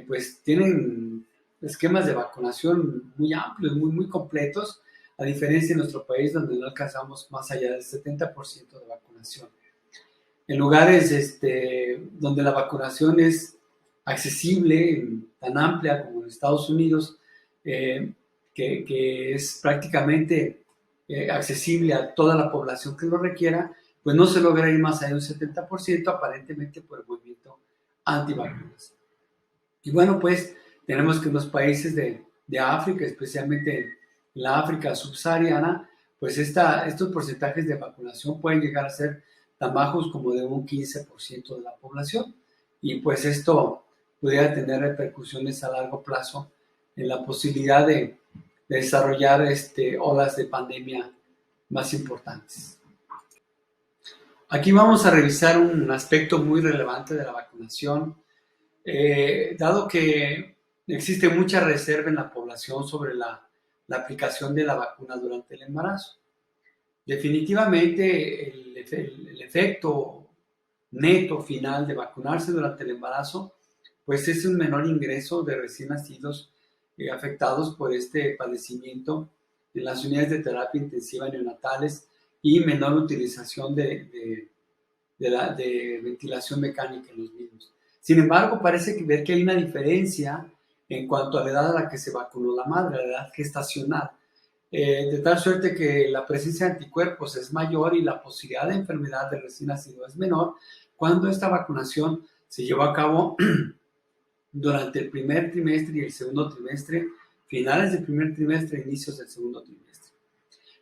pues tienen esquemas de vacunación muy amplios, muy completos, a diferencia de nuestro país donde no alcanzamos más allá del 70% de vacunación. En lugares donde la vacunación es accesible, tan amplia como en Estados Unidos, que es prácticamente accesible a toda la población que lo requiera, pues no se logra ir más allá de un 70%, aparentemente por el movimiento antivacunas. Y bueno, pues tenemos que en los países de África, especialmente en la África subsahariana, pues estos porcentajes de vacunación pueden llegar a ser tan bajos como de un 15% de la población. Y pues esto pudiera tener repercusiones a largo plazo en la posibilidad de desarrollar olas de pandemia más importantes. Aquí vamos a revisar un aspecto muy relevante de la vacunación, dado que existe mucha reserva en la población sobre la aplicación de la vacuna durante el embarazo. Definitivamente el efecto neto final de vacunarse durante el embarazo, pues es un menor ingreso de recién nacidos afectados por este padecimiento en las unidades de terapia intensiva neonatales y menor utilización de ventilación mecánica en los mismos. Sin embargo, parece ver que hay una diferencia en cuanto a la edad a la que se vacunó la madre, la edad gestacional, de tal suerte que la presencia de anticuerpos es mayor y la posibilidad de enfermedad del recién nacido es menor cuando esta vacunación se llevó a cabo durante el primer trimestre y el segundo trimestre, finales del primer trimestre, inicios del segundo trimestre.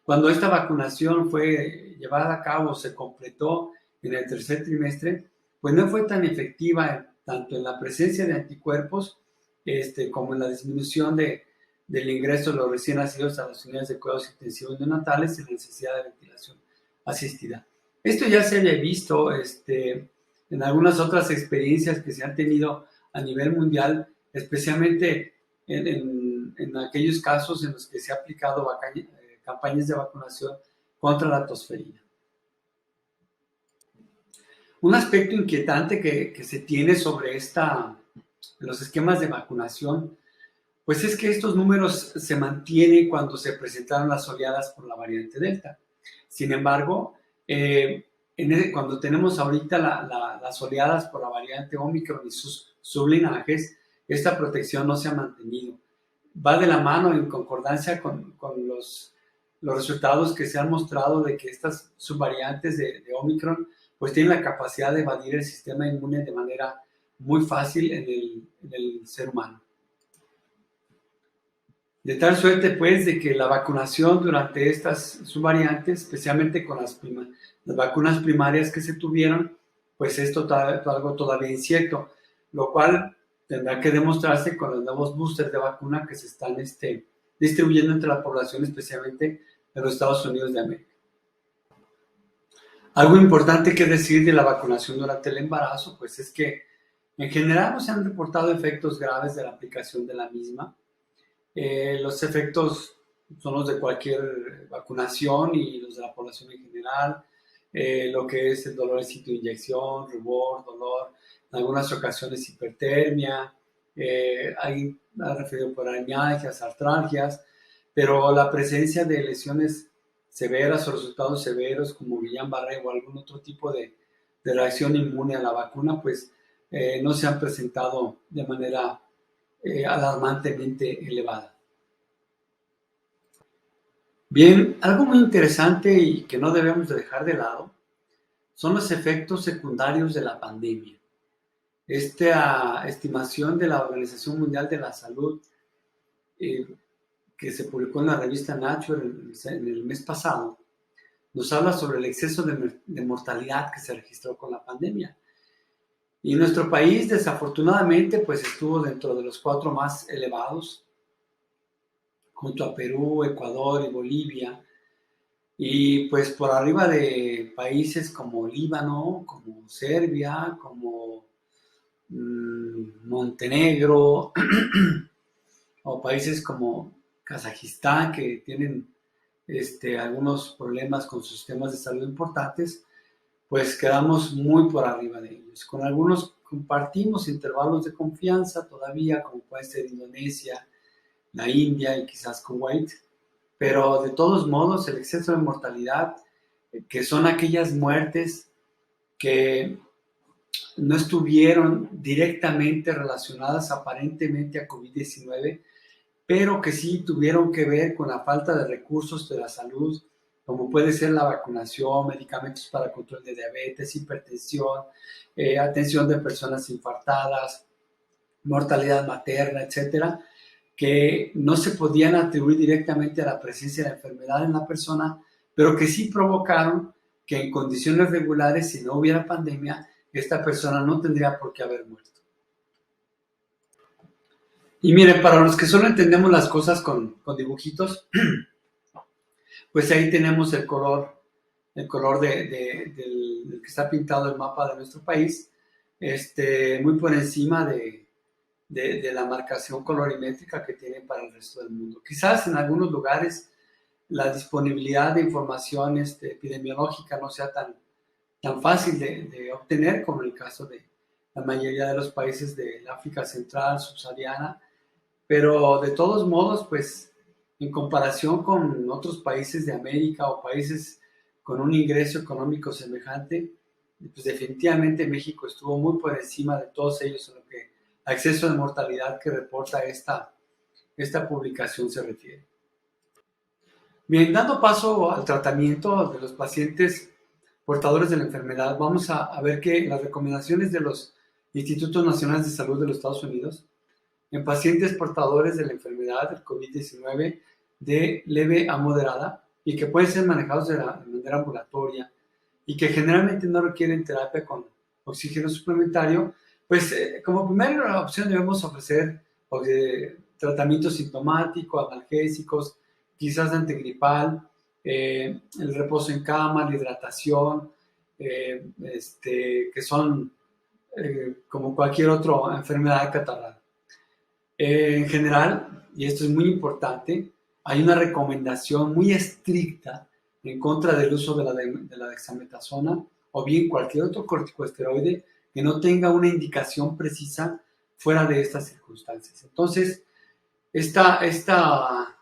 Cuando esta vacunación fue llevada a cabo, se completó en el tercer trimestre, pues no fue tan efectiva tanto en la presencia de anticuerpos como en la disminución del ingreso de los recién nacidos a las unidades de cuidados intensivos neonatales y la necesidad de ventilación asistida. Esto ya se había visto en algunas otras experiencias que se han tenido a nivel mundial, especialmente en aquellos casos en los que se ha aplicado campañas de vacunación contra la tosferina. Un aspecto inquietante que se tiene sobre los esquemas de vacunación, pues es que estos números se mantienen cuando se presentaron las oleadas por la variante Delta. Sin embargo, cuando tenemos ahorita las oleadas por la variante Omicron y sus sublinajes, esta protección no se ha mantenido. Va de la mano en concordancia con los resultados que se han mostrado de que estas subvariantes de Omicron pues tienen la capacidad de evadir el sistema inmune de manera muy fácil en el ser humano. De tal suerte, pues, de que la vacunación durante estas subvariantes, especialmente con las vacunas primarias que se tuvieron, pues es algo todavía incierto, lo cual tendrá que demostrarse con los nuevos boosters de vacuna que se están distribuyendo entre la población, especialmente de los Estados Unidos de América. Algo importante que decir de la vacunación durante el embarazo, pues es que en general no se han reportado efectos graves de la aplicación de la misma. Los efectos son los de cualquier vacunación y los de la población en general, lo que es el dolor en sitio de inyección, rubor, dolor, en algunas ocasiones hipertermia, Hay ha referido por arañalgias, artralgias, pero la presencia de lesiones severas o resultados severos como Guillain-Barré o algún otro tipo de reacción inmune a la vacuna, pues no se han presentado de manera alarmantemente elevada. Bien, algo muy interesante y que no debemos de dejar de lado son los efectos secundarios de la pandemia. Esta estimación de la Organización Mundial de la Salud, que se publicó en la revista Nature en el mes pasado, nos habla sobre el exceso de mortalidad que se registró con la pandemia. Y nuestro país, desafortunadamente, pues estuvo dentro de los 4 más elevados, junto a Perú, Ecuador y Bolivia, y pues por arriba de países como Líbano, como Serbia, como Montenegro, o países como Kazajistán, que tienen algunos problemas con sus sistemas de salud importantes, pues quedamos muy por arriba de ellos. Con algunos compartimos intervalos de confianza todavía, como puede ser Indonesia, la India y quizás Kuwait, pero de todos modos el exceso de mortalidad, que son aquellas muertes que no estuvieron directamente relacionadas aparentemente a COVID-19, pero que sí tuvieron que ver con la falta de recursos de la salud, como puede ser la vacunación, medicamentos para control de diabetes, hipertensión, atención de personas infartadas, mortalidad materna, etcétera, que no se podían atribuir directamente a la presencia de la enfermedad en la persona, pero que sí provocaron que en condiciones regulares, si no hubiera pandemia, esta persona no tendría por qué haber muerto. Y miren, para los que solo entendemos las cosas con dibujitos, pues ahí tenemos el color del que está pintado el mapa de nuestro país, muy por encima de la marcación colorimétrica que tiene para el resto del mundo. Quizás en algunos lugares la disponibilidad de información epidemiológica no sea tan fácil de obtener como en el caso de la mayoría de los países del África Central, subsahariana, pero de todos modos, pues en comparación con otros países de América o países con un ingreso económico semejante, pues definitivamente México estuvo muy por encima de todos ellos en lo que acceso de mortalidad que reporta esta publicación se refiere. Bien, dando paso al tratamiento de los pacientes portadores de la enfermedad, vamos a ver que las recomendaciones de los Institutos Nacionales de Salud de los Estados Unidos en pacientes portadores de la enfermedad del COVID-19 de leve a moderada y que pueden ser manejados de manera ambulatoria y que generalmente no requieren terapia con oxígeno suplementario, pues como primera opción debemos ofrecer tratamiento sintomático, analgésicos, quizás antigripal, el reposo en cama, la hidratación, que son como cualquier otra enfermedad catarral. En general, y esto es muy importante, hay una recomendación muy estricta en contra del uso de la dexametasona o bien cualquier otro corticosteroide que no tenga una indicación precisa fuera de estas circunstancias. Entonces, esta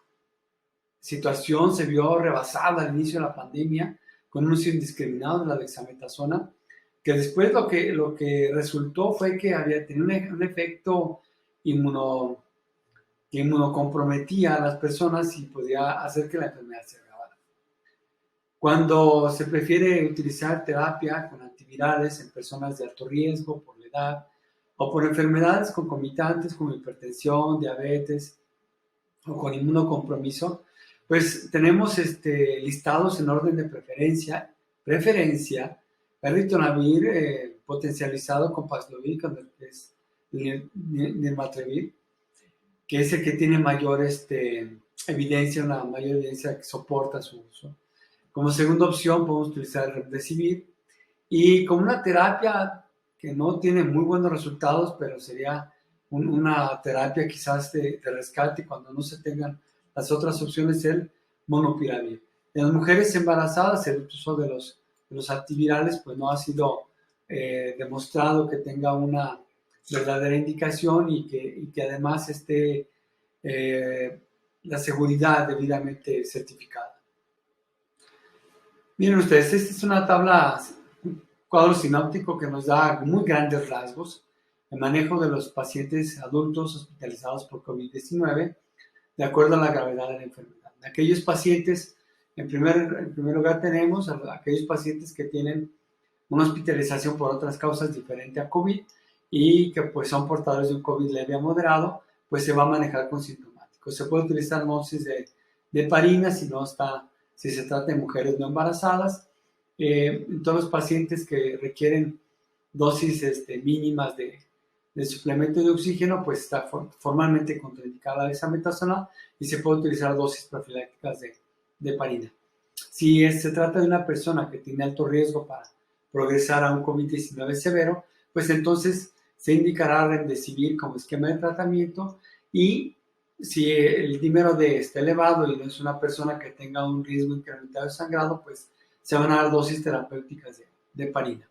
situación se vio rebasada al inicio de la pandemia con un uso indiscriminado de la dexametasona, que después lo que resultó fue que había tenido un efecto que inmunocomprometía a las personas y podía hacer que la enfermedad se agravara. Cuando se prefiere utilizar terapia con antivirales en personas de alto riesgo por la edad o por enfermedades concomitantes como hipertensión, diabetes o con inmunocompromiso, pues tenemos listados en orden de preferencia, ritonavir potencializado con Paxlovid, que es nirmatrelvir, que es el que tiene mayor una mayor evidencia que soporta su uso. Como segunda opción podemos utilizar el remdesivir y como una terapia que no tiene muy buenos resultados, pero sería una terapia quizás de rescate cuando no se tengan las otras opciones, el monopiravir. En las mujeres embarazadas el uso de los antivirales pues no ha sido demostrado que tenga una verdadera indicación y que además esté la seguridad debidamente certificada. Miren ustedes, esta es una tabla, un cuadro sinóptico que nos da muy grandes rasgos el manejo de los pacientes adultos hospitalizados por COVID-19 de acuerdo a la gravedad de la enfermedad. Aquellos pacientes, en primer lugar tenemos a aquellos pacientes que tienen una hospitalización por otras causas diferente a COVID y que pues son portadores de un COVID leve a moderado, pues se va a manejar con sintomáticos. Se puede utilizar dosis de heparina si se trata de mujeres no embarazadas. En todos los pacientes que requieren dosis mínimas de suplemento de oxígeno, pues está formalmente contraindicada la dexametasona y se puede utilizar dosis profilácticas de heparina. Si se trata de una persona que tiene alto riesgo para progresar a un COVID-19 severo, pues entonces se indicará remdesivir como esquema de tratamiento, y si el dímero D está elevado y no es una persona que tenga un riesgo incrementado de sangrado, pues se van a dar dosis terapéuticas de heparina.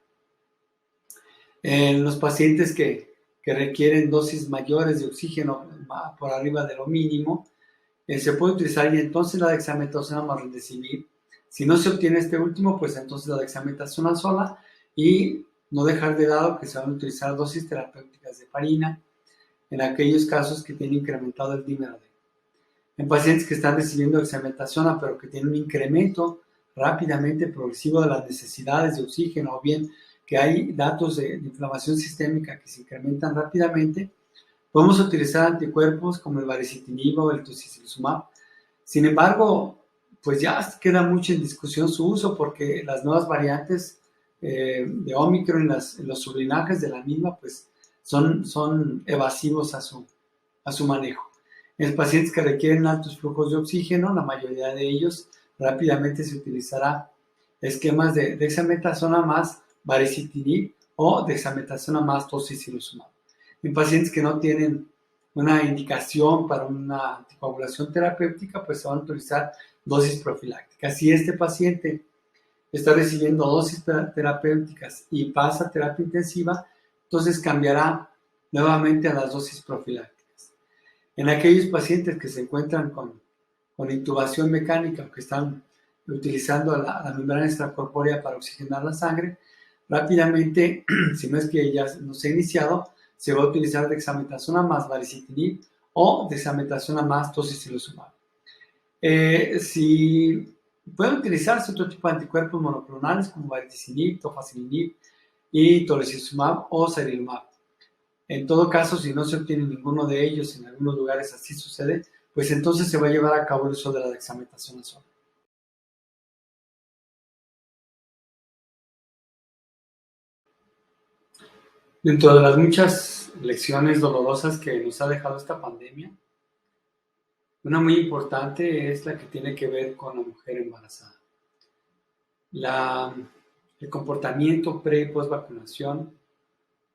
En los pacientes que requieren dosis mayores de oxígeno por arriba de lo mínimo, se puede utilizar y entonces la dexametasona más remdesivir. Si no se obtiene este último, pues entonces la dexametasona sola, y no dejar de lado que se van a utilizar dosis terapéuticas de heparina en aquellos casos que tienen incrementado el dímero D. En pacientes que están recibiendo dexametasona pero que tienen un incremento rápidamente progresivo de las necesidades de oxígeno, o bien que hay datos de inflamación sistémica que se incrementan rápidamente, podemos utilizar anticuerpos como el baricitinib o el tocilizumab. Sin embargo, pues ya queda mucho en discusión su uso, porque las nuevas variantes de Omicron en los sublinajes de la misma, pues son evasivos a su manejo. En pacientes que requieren altos flujos de oxígeno, la mayoría de ellos rápidamente se utilizará esquemas de dexametasona más baricitinib o dexametasona más tocilizumab. En pacientes que no tienen una indicación para una anticoagulación terapéutica, pues se van a utilizar dosis profilácticas. Si este paciente está recibiendo dosis terapéuticas y pasa a terapia intensiva, entonces cambiará nuevamente a las dosis profilácticas. En aquellos pacientes que se encuentran con intubación mecánica o que están utilizando la membrana extracorpórea para oxigenar la sangre, rápidamente, si no es que ya no se ha iniciado, se va a utilizar dexametasona más baricitinib o dexametasona más tocilizumab. Si pueden utilizarse otro tipo de anticuerpos monoclonales como baricitinib, tofacitinib y tocilizumab o sarilumab. En todo caso, si no se obtiene ninguno de ellos, en algunos lugares así sucede, pues entonces se va a llevar a cabo el uso de la dexametasona sola. Dentro de las muchas lecciones dolorosas que nos ha dejado esta pandemia, una muy importante es la que tiene que ver con la mujer embarazada. El comportamiento pre y post vacunación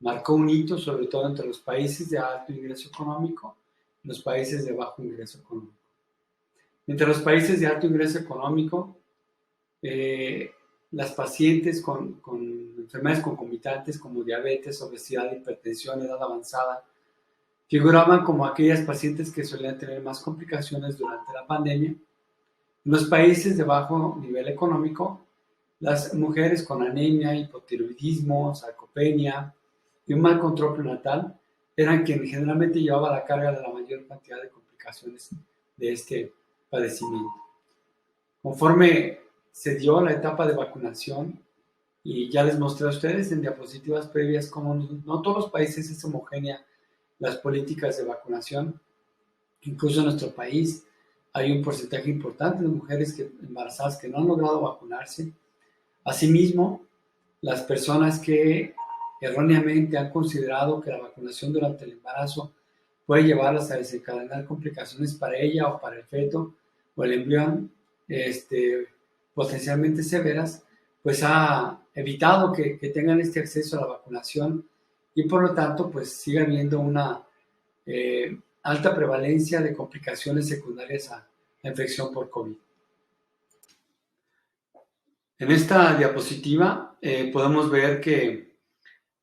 marcó un hito, sobre todo entre los países de alto ingreso económico y los países de bajo ingreso económico. Entre los países de alto ingreso económico, las pacientes con enfermedades concomitantes como diabetes, obesidad, hipertensión, edad avanzada, figuraban como aquellas pacientes que solían tener más complicaciones durante la pandemia. En los países de bajo nivel económico, las mujeres con anemia, hipotiroidismo, sarcopenia y un mal control prenatal eran quienes generalmente llevaban la carga de la mayor cantidad de complicaciones de este padecimiento. Conforme se dio la etapa de vacunación, y ya les mostré a ustedes en diapositivas previas cómo no todos los países es homogénea las políticas de vacunación. Incluso en nuestro país hay un porcentaje importante de mujeres embarazadas que no han logrado vacunarse. Asimismo, las personas que erróneamente han considerado que la vacunación durante el embarazo puede llevarlas a desencadenar complicaciones para ella o para el feto o el embrión potencialmente severas, pues ha evitado que tengan este acceso a la vacunación, y por lo tanto pues sigue habiendo una alta prevalencia de complicaciones secundarias a la infección por COVID. En esta diapositiva podemos ver que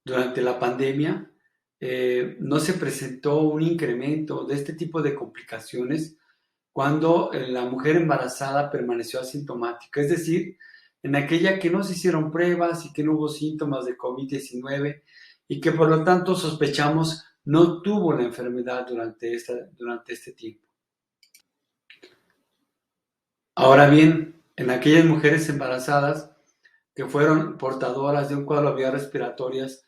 durante la pandemia no se presentó un incremento de este tipo de complicaciones cuando la mujer embarazada permaneció asintomática, es decir, en aquella que no se hicieron pruebas y que no hubo síntomas de COVID-19 y que por lo tanto sospechamos no tuvo la enfermedad durante este tiempo. Ahora bien, en aquellas mujeres embarazadas que fueron portadoras de un cuadro de vías respiratorias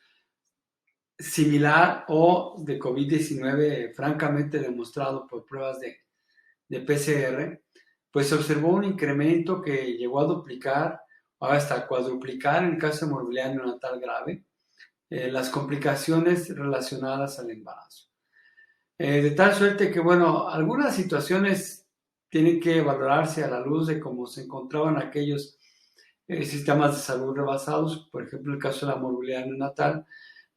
similar o de COVID-19 francamente demostrado por pruebas de PCR, pues se observó un incremento que llegó a duplicar o hasta cuadruplicar en el caso de morbilidad neonatal grave, las complicaciones relacionadas al embarazo. De tal suerte que, bueno, algunas situaciones tienen que valorarse a la luz de cómo se encontraban aquellos sistemas de salud rebasados. Por ejemplo, el caso de la morbilidad neonatal,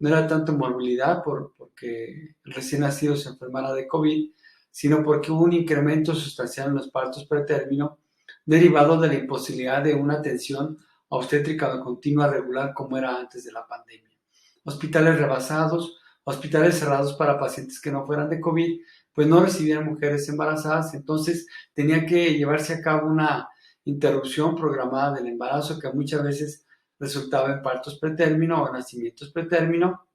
no era tanto morbilidad porque el recién nacido se enfermara de COVID, sino porque hubo un incremento sustancial en los partos pretérmino derivado de la imposibilidad de una atención obstétrica continua regular como era antes de la pandemia. Hospitales rebasados, hospitales cerrados para pacientes que no fueran de COVID, pues no recibían mujeres embarazadas, entonces tenía que llevarse a cabo una interrupción programada del embarazo que muchas veces resultaba en partos pretérmino o nacimientos pretérmino.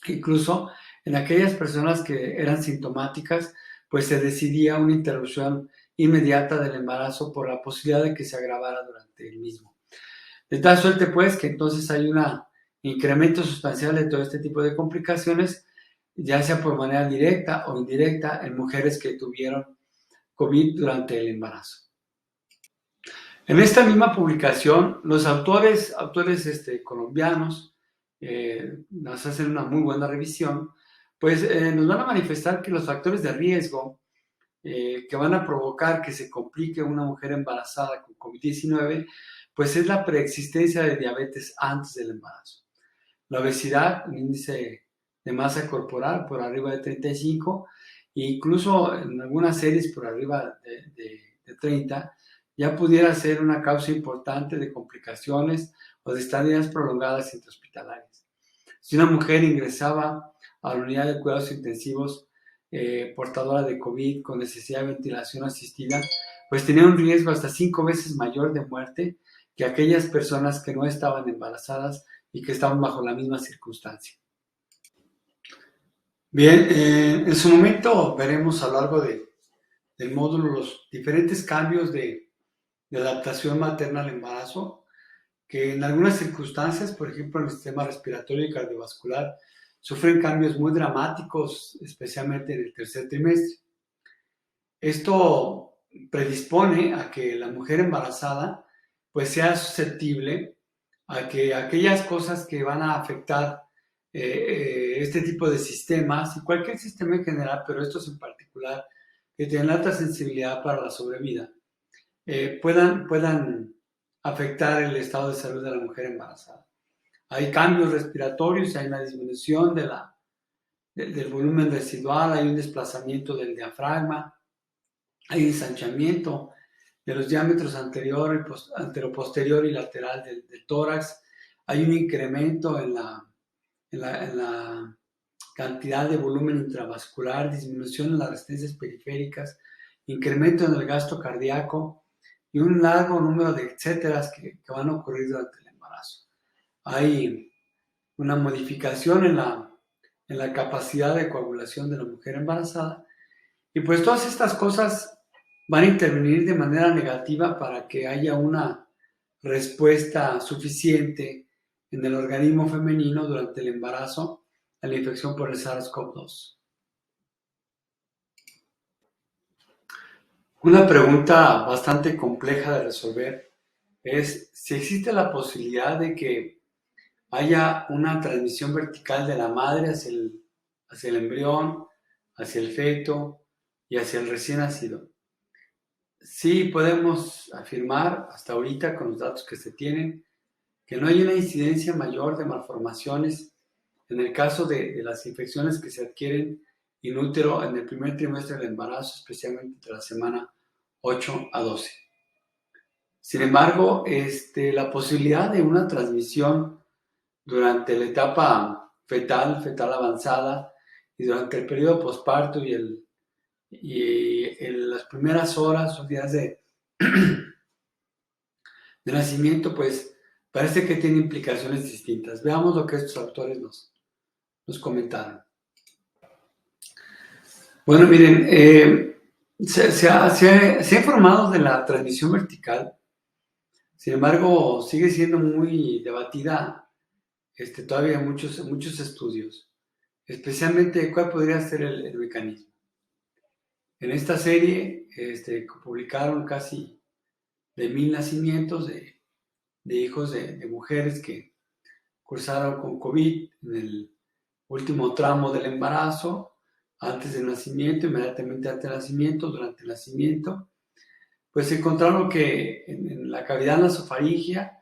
Incluso en aquellas personas que eran sintomáticas, pues se decidía una interrupción inmediata del embarazo por la posibilidad de que se agravara durante el mismo. De tal suerte, pues, que entonces hay un incremento sustancial de todo este tipo de complicaciones, ya sea por manera directa o indirecta, en mujeres que tuvieron COVID durante el embarazo. En esta misma publicación, los autores colombianos nos hacen una muy buena revisión, pues nos van a manifestar que los factores de riesgo que van a provocar que se complique una mujer embarazada con COVID-19, pues es la preexistencia de diabetes antes del embarazo. La obesidad, un índice de masa corporal por arriba de 35, e incluso en algunas series por arriba de 30, ya pudiera ser una causa importante de complicaciones o de estadías prolongadas intrahospitalarias. Si una mujer ingresaba a la unidad de cuidados intensivos portadora de COVID con necesidad de ventilación asistida, pues tenía un riesgo hasta 5 veces mayor de muerte que aquellas personas que no estaban embarazadas y que estaban bajo la misma circunstancia. Bien, en su momento veremos a lo largo del módulo los diferentes cambios de adaptación materna al embarazo, que en algunas circunstancias, por ejemplo en el sistema respiratorio y cardiovascular, sufren cambios muy dramáticos, especialmente en el tercer trimestre. Esto predispone a que la mujer embarazada pues sea susceptible a que aquellas cosas que van a afectar este tipo de sistemas, y cualquier sistema en general, pero estos en particular, que tienen alta sensibilidad para la sobrevida, puedan afectar el estado de salud de la mujer embarazada. Hay cambios respiratorios, hay una disminución del volumen residual, hay un desplazamiento del diafragma, hay ensanchamiento de los diámetros anteroposterior y lateral del tórax, hay un incremento en la cantidad de volumen intravascular, disminución en las resistencias periféricas, incremento en el gasto cardíaco y un largo número de etcéteras que van a ocurrir durante el embarazo. Hay una modificación en la capacidad de coagulación de la mujer embarazada y pues todas estas cosas van a intervenir de manera negativa para que haya una respuesta suficiente en el organismo femenino durante el embarazo a la infección por el SARS-CoV-2. Una pregunta bastante compleja de resolver es si existe la posibilidad de que haya una transmisión vertical de la madre hacia el embrión, hacia el feto y hacia el recién nacido. Sí podemos afirmar hasta ahorita con los datos que se tienen que no hay una incidencia mayor de malformaciones en el caso de las infecciones que se adquieren in útero en el primer trimestre del embarazo, especialmente entre la semana 8 a 12. Sin embargo, la posibilidad de una transmisión durante la etapa fetal avanzada, y durante el periodo posparto y en las primeras horas o días de nacimiento, pues parece que tiene implicaciones distintas. Veamos lo que estos autores nos comentaron. Bueno, miren, se ha informado de la transmisión vertical. Sin embargo, sigue siendo muy debatida todavía muchos estudios, especialmente cuál podría ser el mecanismo. En esta serie publicaron casi de 1,000 nacimientos de hijos de mujeres que cursaron con COVID en el último tramo del embarazo, antes del nacimiento, inmediatamente antes del nacimiento, durante el nacimiento. Pues encontraron que en la cavidad nasofaringia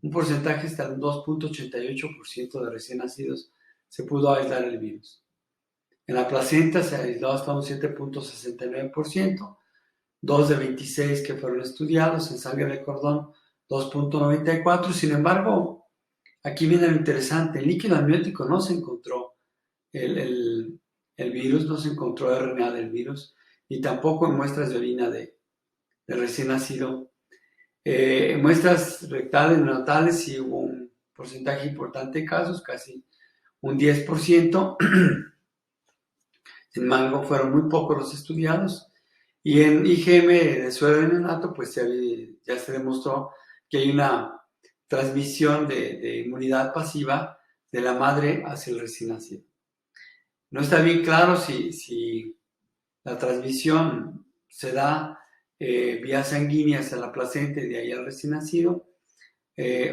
un porcentaje hasta un 2.88% de recién nacidos se pudo aislar el virus. En la placenta se aisló hasta un 7.69%, 2 de 26 que fueron estudiados, en sangre de cordón 2.94%. Sin embargo, aquí viene lo interesante, en líquido amniótico no se encontró el virus, no se encontró RNA del virus, y tampoco en muestras de orina de recién nacido. En muestras rectales, neonatales, sí hubo un porcentaje importante de casos, casi un 10%. En mango fueron muy pocos los estudiados. Y en IgM de suero de neonato, pues ya se demostró que hay una transmisión de inmunidad pasiva de la madre hacia el recién nacido. No está bien claro si la transmisión se da vía sanguínea hacia la placenta y de ahí al recién nacido,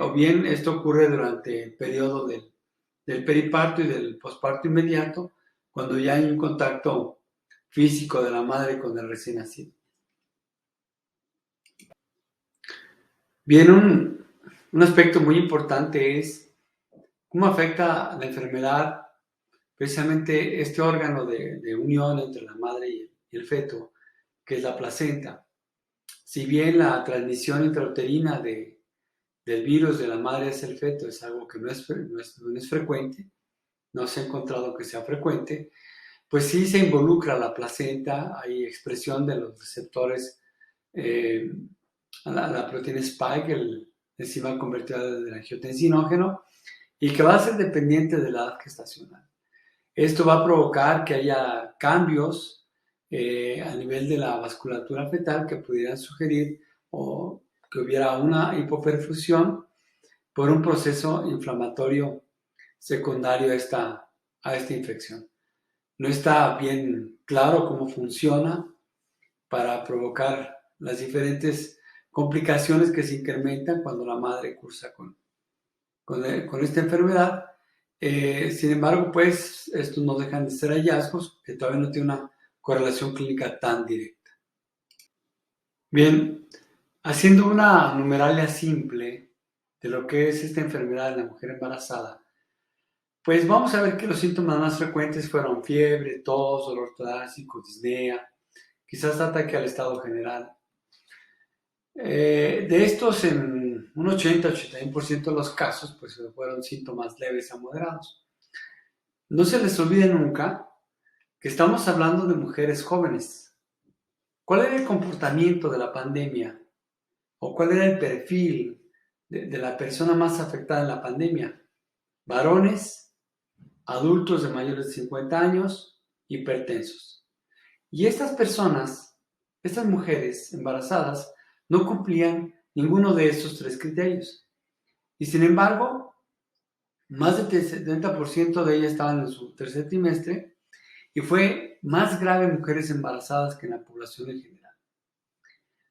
o bien esto ocurre durante el periodo del periparto y del posparto inmediato, cuando ya hay un contacto físico de la madre con el recién nacido. Bien, un aspecto muy importante es cómo afecta la enfermedad precisamente este órgano de unión entre la madre y el feto, que es la placenta. Si bien la transmisión intrauterina del virus de la madre hacia el feto es algo que no es frecuente, no se ha encontrado que sea frecuente, pues sí se involucra la placenta, hay expresión de los receptores a la proteína Spike, el enzima convertida del angiotensinógeno, y que va a ser dependiente de la edad gestacional. Esto va a provocar que haya cambios a nivel de la vasculatura fetal que pudieran sugerir o que hubiera una hipoperfusión por un proceso inflamatorio secundario a esta infección. No está bien claro cómo funciona para provocar las diferentes complicaciones que se incrementan cuando la madre cursa con esta enfermedad. Sin embargo, pues estos no dejan de ser hallazgos que todavía no tienen una correlación clínica tan directa. Bien, haciendo una numeralia simple de lo que es esta enfermedad en la mujer embarazada, pues vamos a ver que los síntomas más frecuentes fueron fiebre, tos, dolor torácico, disnea, quizás ataque al estado general. De estos, en un 80-81% de los casos, pues fueron síntomas leves a moderados. No se les olvide nunca que estamos hablando de mujeres jóvenes. ¿Cuál era el comportamiento de la pandemia? ¿O cuál era el perfil de la persona más afectada en la pandemia? Varones, adultos de mayores de 50 años, hipertensos. Y estas personas, estas mujeres embarazadas, no cumplían ninguno de estos 3 criterios. Y sin embargo, más del 70% de ellas estaban en su tercer trimestre, y fue más grave en mujeres embarazadas que en la población en general.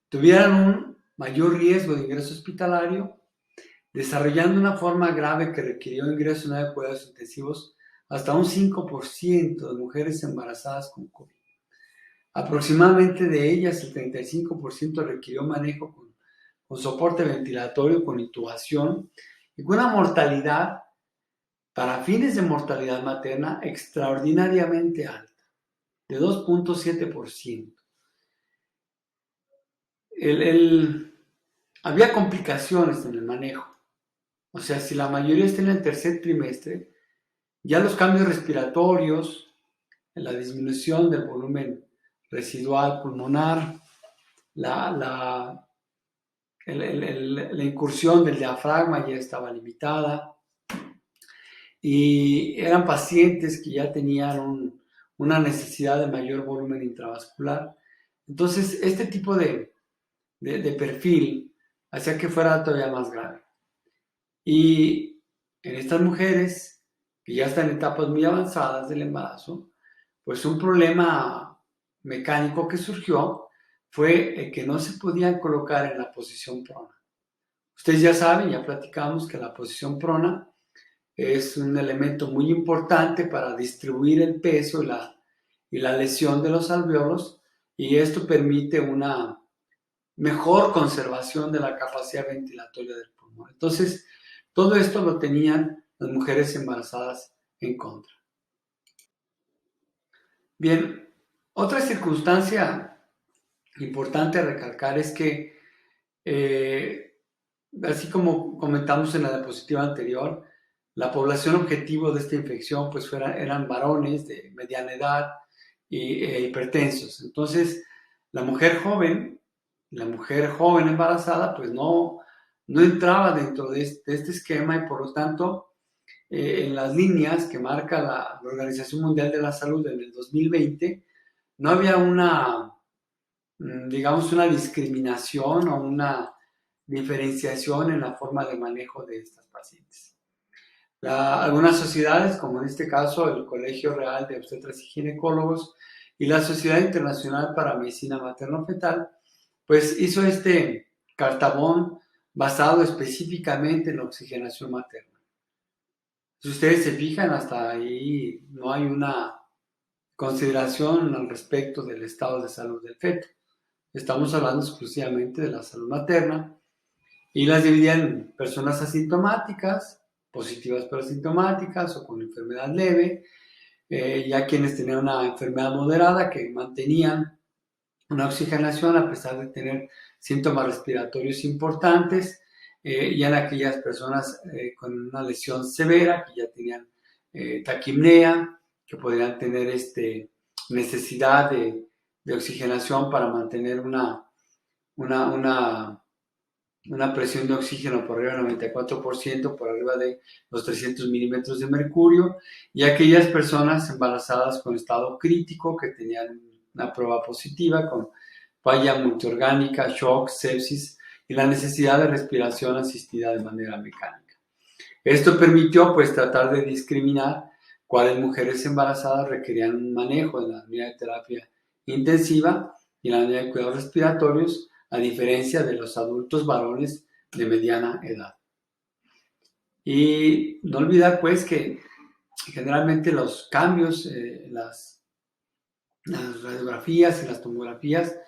Tuvieron un mayor riesgo de ingreso hospitalario, desarrollando una forma grave que requirió ingreso en 9 cuidados intensivos hasta un 5% de mujeres embarazadas con COVID. Aproximadamente de ellas, el 35% requirió manejo con soporte ventilatorio, con intubación, y con una mortalidad, para fines de mortalidad materna, extraordinariamente alta, de 2.7%. Había complicaciones en el manejo. O sea, si la mayoría está en el tercer trimestre, Ya los cambios respiratorios, la disminución del volumen residual pulmonar, la incursión del diafragma ya estaba limitada, y eran pacientes que ya tenían una necesidad de mayor volumen intravascular. Entonces, este tipo de perfil hacía que fuera todavía más grave. Y en estas mujeres que ya están en etapas muy avanzadas del embarazo, pues un problema mecánico que surgió fue que no se podían colocar en la posición prona. Ustedes ya saben, ya platicamos que la posición prona es un elemento muy importante para distribuir el peso y la lesión de los alvéolos, y esto permite una mejor conservación de la capacidad ventilatoria del pulmón. Entonces, todo esto lo tenían las mujeres embarazadas en contra. Bien, otra circunstancia importante a recalcar es que, así como comentamos en la diapositiva anterior, la población objetivo de esta infección pues eran varones de mediana edad e hipertensos. Entonces, la mujer joven embarazada pues no entraba dentro de este esquema, y por lo tanto en las líneas que marca la Organización Mundial de la Salud en el 2020 no había una discriminación o una diferenciación en la forma de manejo de estas pacientes. Algunas sociedades, como en este caso el Colegio Real de Obstetras y Ginecólogos y la Sociedad Internacional para Medicina Materno-Fetal, pues hizo este cartabón basado específicamente en la oxigenación materna. Si ustedes se fijan, hasta ahí no hay una consideración al respecto del estado de salud del feto. Estamos hablando exclusivamente de la salud materna, y las dividían en personas asintomáticas, positivas pero asintomáticas o con enfermedad leve, ya quienes tenían una enfermedad moderada que mantenían una oxigenación a pesar de tener síntomas respiratorios importantes, y en aquellas personas con una lesión severa que ya tenían taquipnea, que podrían tener necesidad de oxigenación para mantener una presión de oxígeno por arriba del 94%, por arriba de los 300 milímetros de mercurio, y aquellas personas embarazadas con estado crítico que tenían una prueba positiva con falla multiorgánica, shock, sepsis y la necesidad de respiración asistida de manera mecánica. Esto permitió pues tratar de discriminar cuáles mujeres embarazadas requerían un manejo en la unidad de terapia intensiva y en la unidad de cuidados respiratorios, a diferencia de los adultos varones de mediana edad. Y no olvidar pues que generalmente los cambios, las radiografías y las tomografías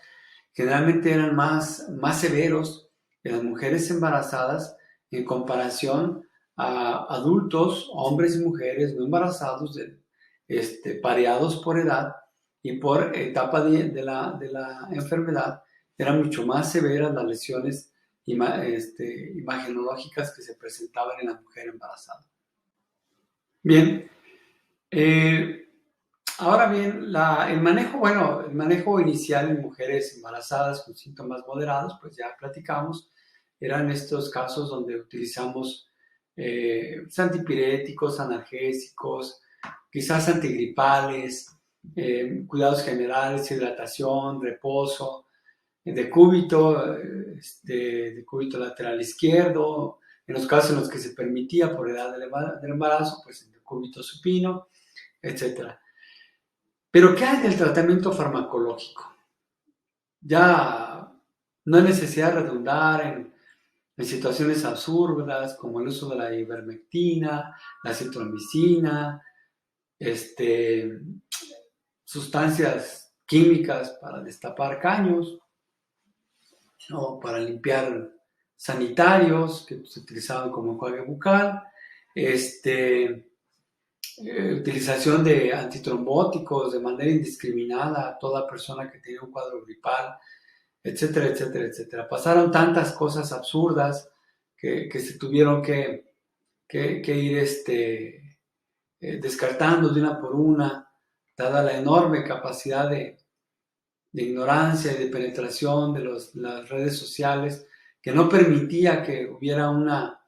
generalmente eran más severos en las mujeres embarazadas en comparación a adultos, hombres y mujeres no embarazados, pareados por edad y por etapa de la enfermedad. Eran mucho más severas las lesiones imagenológicas que se presentaban en la mujer embarazada. Bien, ahora bien, el manejo inicial en mujeres embarazadas con síntomas moderados, pues ya platicamos, eran estos casos donde utilizamos antipiréticos, analgésicos, quizás antigripales, cuidados generales, hidratación, reposo, decúbito lateral izquierdo, en los casos en los que se permitía por edad del embarazo, pues el decúbito supino, etc. Pero ¿qué hay del tratamiento farmacológico? Ya no hay necesidad de redundar en situaciones absurdas como el uso de la ivermectina, la citromicina, sustancias químicas para destapar caños o para limpiar sanitarios que se utilizaban como enjuague bucal, utilización de antitrombóticos de manera indiscriminada a toda persona que tenía un cuadro gripal, etcétera, etcétera, etcétera. Pasaron tantas cosas absurdas que se tuvieron que ir descartando de una por una, dada la enorme capacidad de ignorancia y de penetración de las redes sociales, que no permitía que hubiera una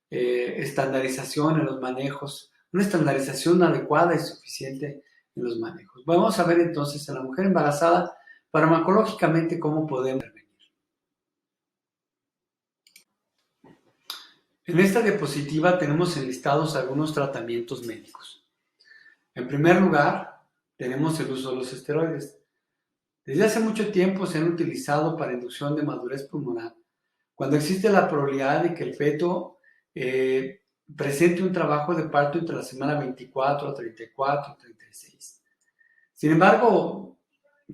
estandarización en los manejos, una estandarización adecuada y suficiente en los manejos. Vamos a ver entonces en la mujer embarazada farmacológicamente cómo podemos intervenir. En esta diapositiva tenemos enlistados algunos tratamientos médicos. En primer lugar, tenemos el uso de los esteroides. Desde hace mucho tiempo se han utilizado para inducción de madurez pulmonar, cuando existe la probabilidad de que el feto presente un trabajo de parto entre la semana 24, 34, 36. Sin embargo,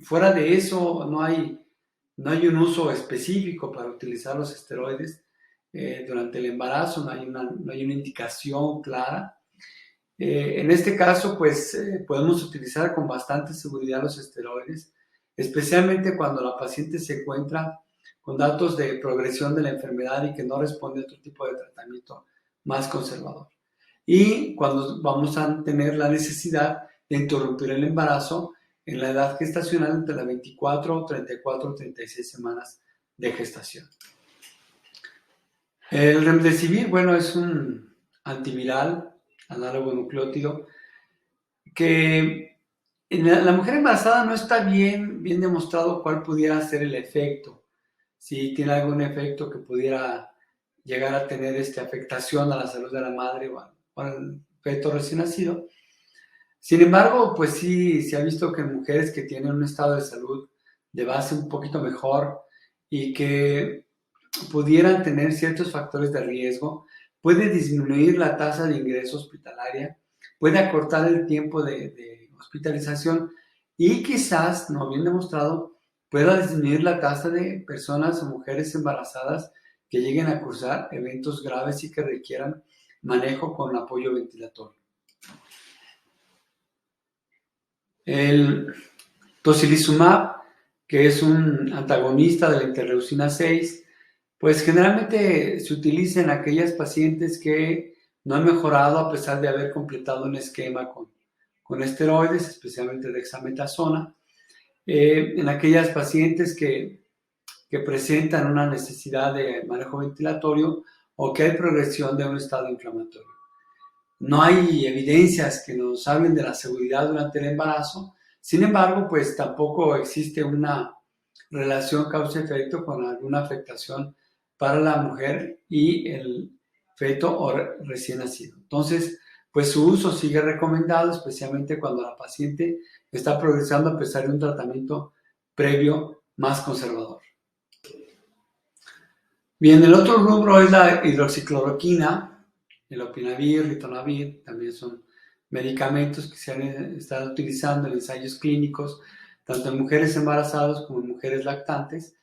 fuera de eso, no hay un uso específico para utilizar los esteroides durante el embarazo, no hay una indicación clara. En este caso, pues podemos utilizar con bastante seguridad los esteroides, especialmente cuando la paciente se encuentra con datos de progresión de la enfermedad y que no responde a otro tipo de tratamiento más conservador. Y cuando vamos a tener la necesidad de interrumpir el embarazo en la edad gestacional entre las 24, 34, 36 semanas de gestación. El remdesivir, bueno, es un antiviral, análogo nucleótido, que en la mujer embarazada no está bien demostrado cuál pudiera ser el efecto. Si tiene algún efecto que pudiera llegar a tener afectación a la salud de la madre o al feto recién nacido. Sin embargo, pues sí se ha visto que en mujeres que tienen un estado de salud de base un poquito mejor y que pudieran tener ciertos factores de riesgo, puede disminuir la tasa de ingreso hospitalaria, puede acortar el tiempo de hospitalización y quizás, no bien demostrado, pueda disminuir la tasa de personas o mujeres embarazadas que lleguen a cursar eventos graves y que requieran manejo con apoyo ventilatorio. El tocilizumab, que es un antagonista de la interleucina 6, pues generalmente se utiliza en aquellas pacientes que no han mejorado a pesar de haber completado un esquema con esteroides, especialmente dexametasona, en aquellas pacientes que presentan una necesidad de manejo ventilatorio o que hay progresión de un estado inflamatorio. No hay evidencias que nos hablen de la seguridad durante el embarazo, sin embargo, pues tampoco existe una relación causa-efecto con alguna afectación para la mujer y el feto o recién nacido. Entonces, pues su uso sigue recomendado, especialmente cuando la paciente está progresando a pesar de un tratamiento previo más conservador. Bien, el otro rubro es la hidroxicloroquina, el opinavir, ritonavir, también son medicamentos que se han estado utilizando en ensayos clínicos, tanto en mujeres embarazadas como en mujeres lactantes,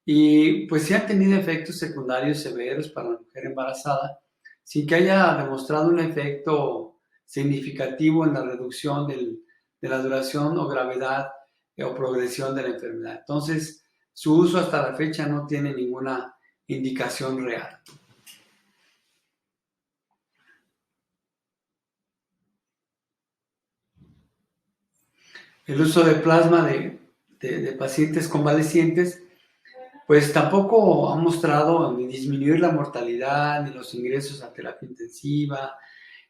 y pues sí han tenido efectos secundarios severos para la mujer embarazada, sin que haya demostrado un efecto significativo en la reducción de la duración o gravedad o progresión de la enfermedad. Entonces, su uso hasta la fecha no tiene ninguna indicación real. El uso de plasma de pacientes convalecientes, pues tampoco ha mostrado ni disminuir la mortalidad, ni los ingresos a terapia intensiva,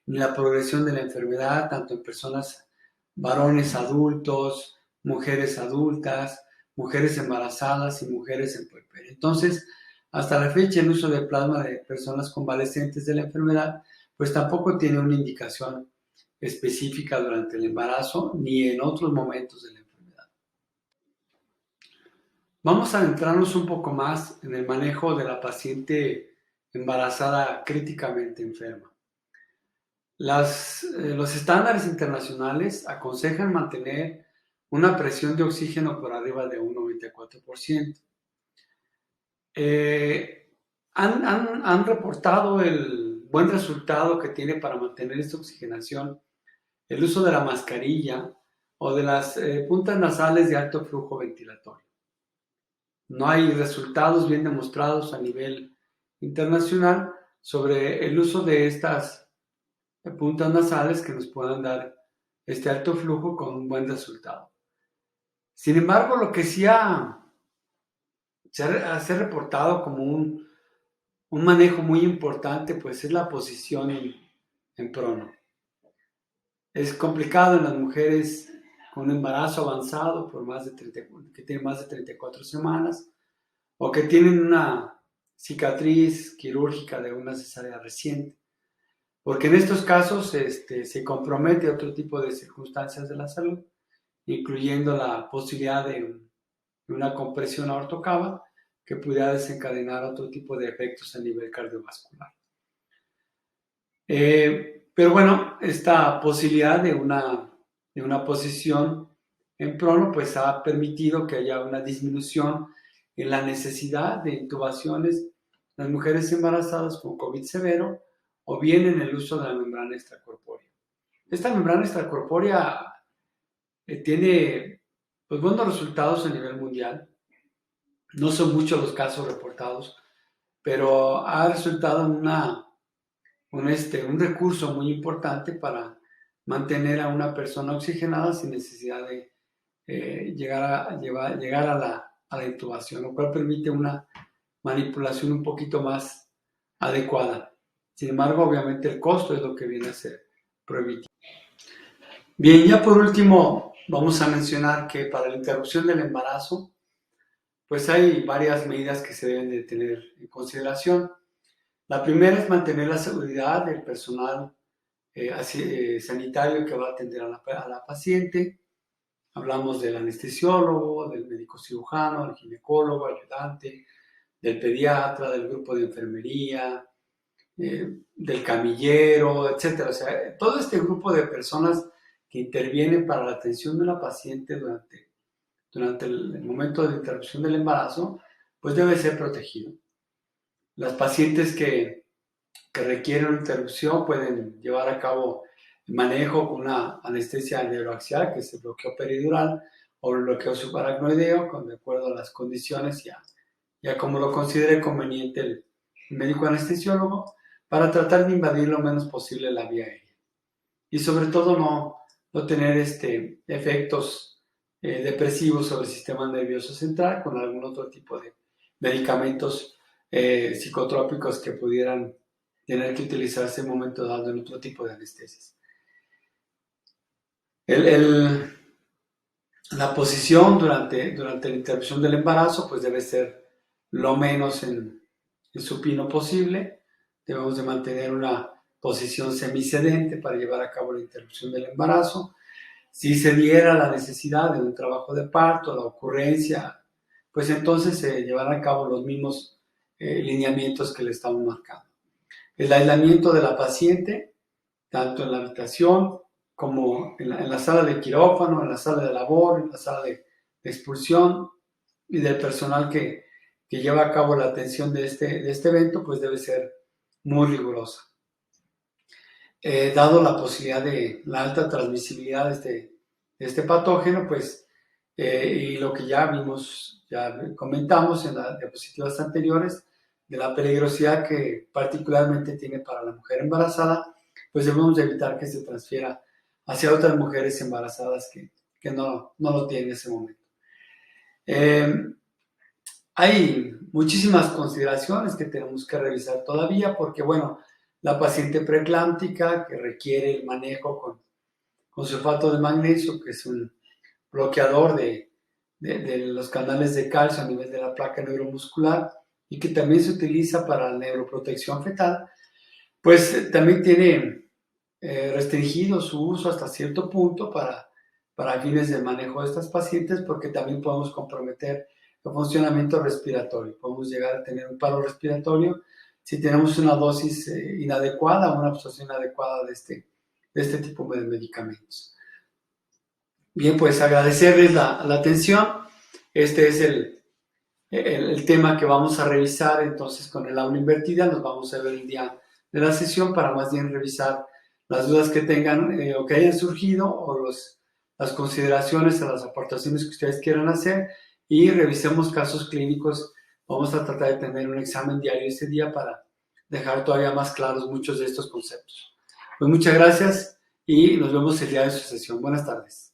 ni la progresión de la enfermedad, tanto en personas, varones adultos, mujeres adultas, mujeres embarazadas y mujeres en puerperio. Entonces, hasta la fecha, el uso de plasma de personas convalecientes de la enfermedad, pues tampoco tiene una indicación específica durante el embarazo ni en otros momentos de la enfermedad. Vamos a adentrarnos un poco más en el manejo de la paciente embarazada críticamente enferma. Los estándares internacionales aconsejan mantener una presión de oxígeno por arriba de un 94%. Han reportado el buen resultado que tiene para mantener esta oxigenación el uso de la mascarilla o de las puntas nasales de alto flujo ventilatorio. No hay resultados bien demostrados a nivel internacional sobre el uso de estas puntas nasales que nos puedan dar este alto flujo con un buen resultado. Sin embargo, lo que sí se ha reportado como un manejo muy importante, pues es la posición en prono. Es complicado en las mujeres con un embarazo avanzado que tienen más de 34 semanas o que tienen una cicatriz quirúrgica de una cesárea reciente, porque en estos casos se compromete otro tipo de circunstancias de la salud, incluyendo la posibilidad de una compresión aortocava que pudiera desencadenar otro tipo de efectos a nivel cardiovascular. Pero bueno, esta posibilidad de una posición en prono pues ha permitido que haya una disminución en la necesidad de intubaciones en las mujeres embarazadas con COVID severo o bien en el uso de la membrana extracorpórea. Esta membrana extracorpórea tiene pues buenos resultados a nivel mundial. No son muchos los casos reportados, pero ha resultado en un recurso muy importante para mantener a una persona oxigenada sin necesidad de llegar a la intubación, lo cual permite una manipulación un poquito más adecuada. Sin embargo, obviamente el costo es lo que viene a ser prohibitivo. Bien, ya por último, vamos a mencionar que para la interrupción del embarazo, pues hay varias medidas que se deben de tener en consideración. La primera es mantener la seguridad del personal sanitario que va a atender a la paciente. Hablamos del anestesiólogo, del médico cirujano, del ginecólogo, ayudante, del pediatra, del grupo de enfermería, del camillero, etc. O sea, todo este grupo de personas que intervienen para la atención de la paciente durante el momento de la interrupción del embarazo, pues debe ser protegido. Las pacientes que requieren una interrupción pueden llevar a cabo el manejo con una anestesia neuroaxial, que es el bloqueo peridural, o el bloqueo subaracnoideo, de acuerdo a las condiciones ya como lo considere conveniente el médico anestesiólogo, para tratar de invadir lo menos posible la vía aérea. Y sobre todo no tener efectos depresivos sobre el sistema nervioso central con algún otro tipo de medicamentos psicotrópicos que pudieran tener que utilizarse en un momento dado en otro tipo de anestesias. La posición durante la interrupción del embarazo pues debe ser lo menos en supino posible. Debemos de mantener una posición semisedente para llevar a cabo la interrupción del embarazo. Si se diera la necesidad de un trabajo de parto, la ocurrencia, pues entonces se llevarán a cabo los mismos lineamientos que le estamos marcando. El aislamiento de la paciente, tanto en la habitación como en la sala de quirófano, en la sala de labor, en la sala de expulsión, y del personal que lleva a cabo la atención de este evento, pues debe ser muy rigurosa. Dado la posibilidad de la alta transmisibilidad de este patógeno, pues, y lo que ya comentamos en las diapositivas anteriores, de la peligrosidad que particularmente tiene para la mujer embarazada, pues debemos evitar que se transfiera hacia otras mujeres embarazadas que no lo tienen en ese momento. Hay muchísimas consideraciones que tenemos que revisar todavía, porque bueno, la paciente preeclámptica que requiere el manejo con sulfato de magnesio, que es un bloqueador de los canales de calcio a nivel de la placa neuromuscular y que también se utiliza para la neuroprotección fetal, pues también tiene restringido su uso hasta cierto punto para fines de manejo de estas pacientes, porque también podemos comprometer el funcionamiento respiratorio. Podemos llegar a tener un paro respiratorio si tenemos una dosis inadecuada, una absorción inadecuada de este tipo de medicamentos. Bien, pues agradecerles la atención. Este es el tema que vamos a revisar entonces con el aula invertida. Nos vamos a ver el día de la sesión para más bien revisar las dudas que tengan o que hayan surgido o las consideraciones o las aportaciones que ustedes quieran hacer, y revisemos casos clínicos. Vamos a tratar de tener un examen diario ese día para dejar todavía más claros muchos de estos conceptos. Pues muchas gracias y nos vemos el día de su sesión. Buenas tardes.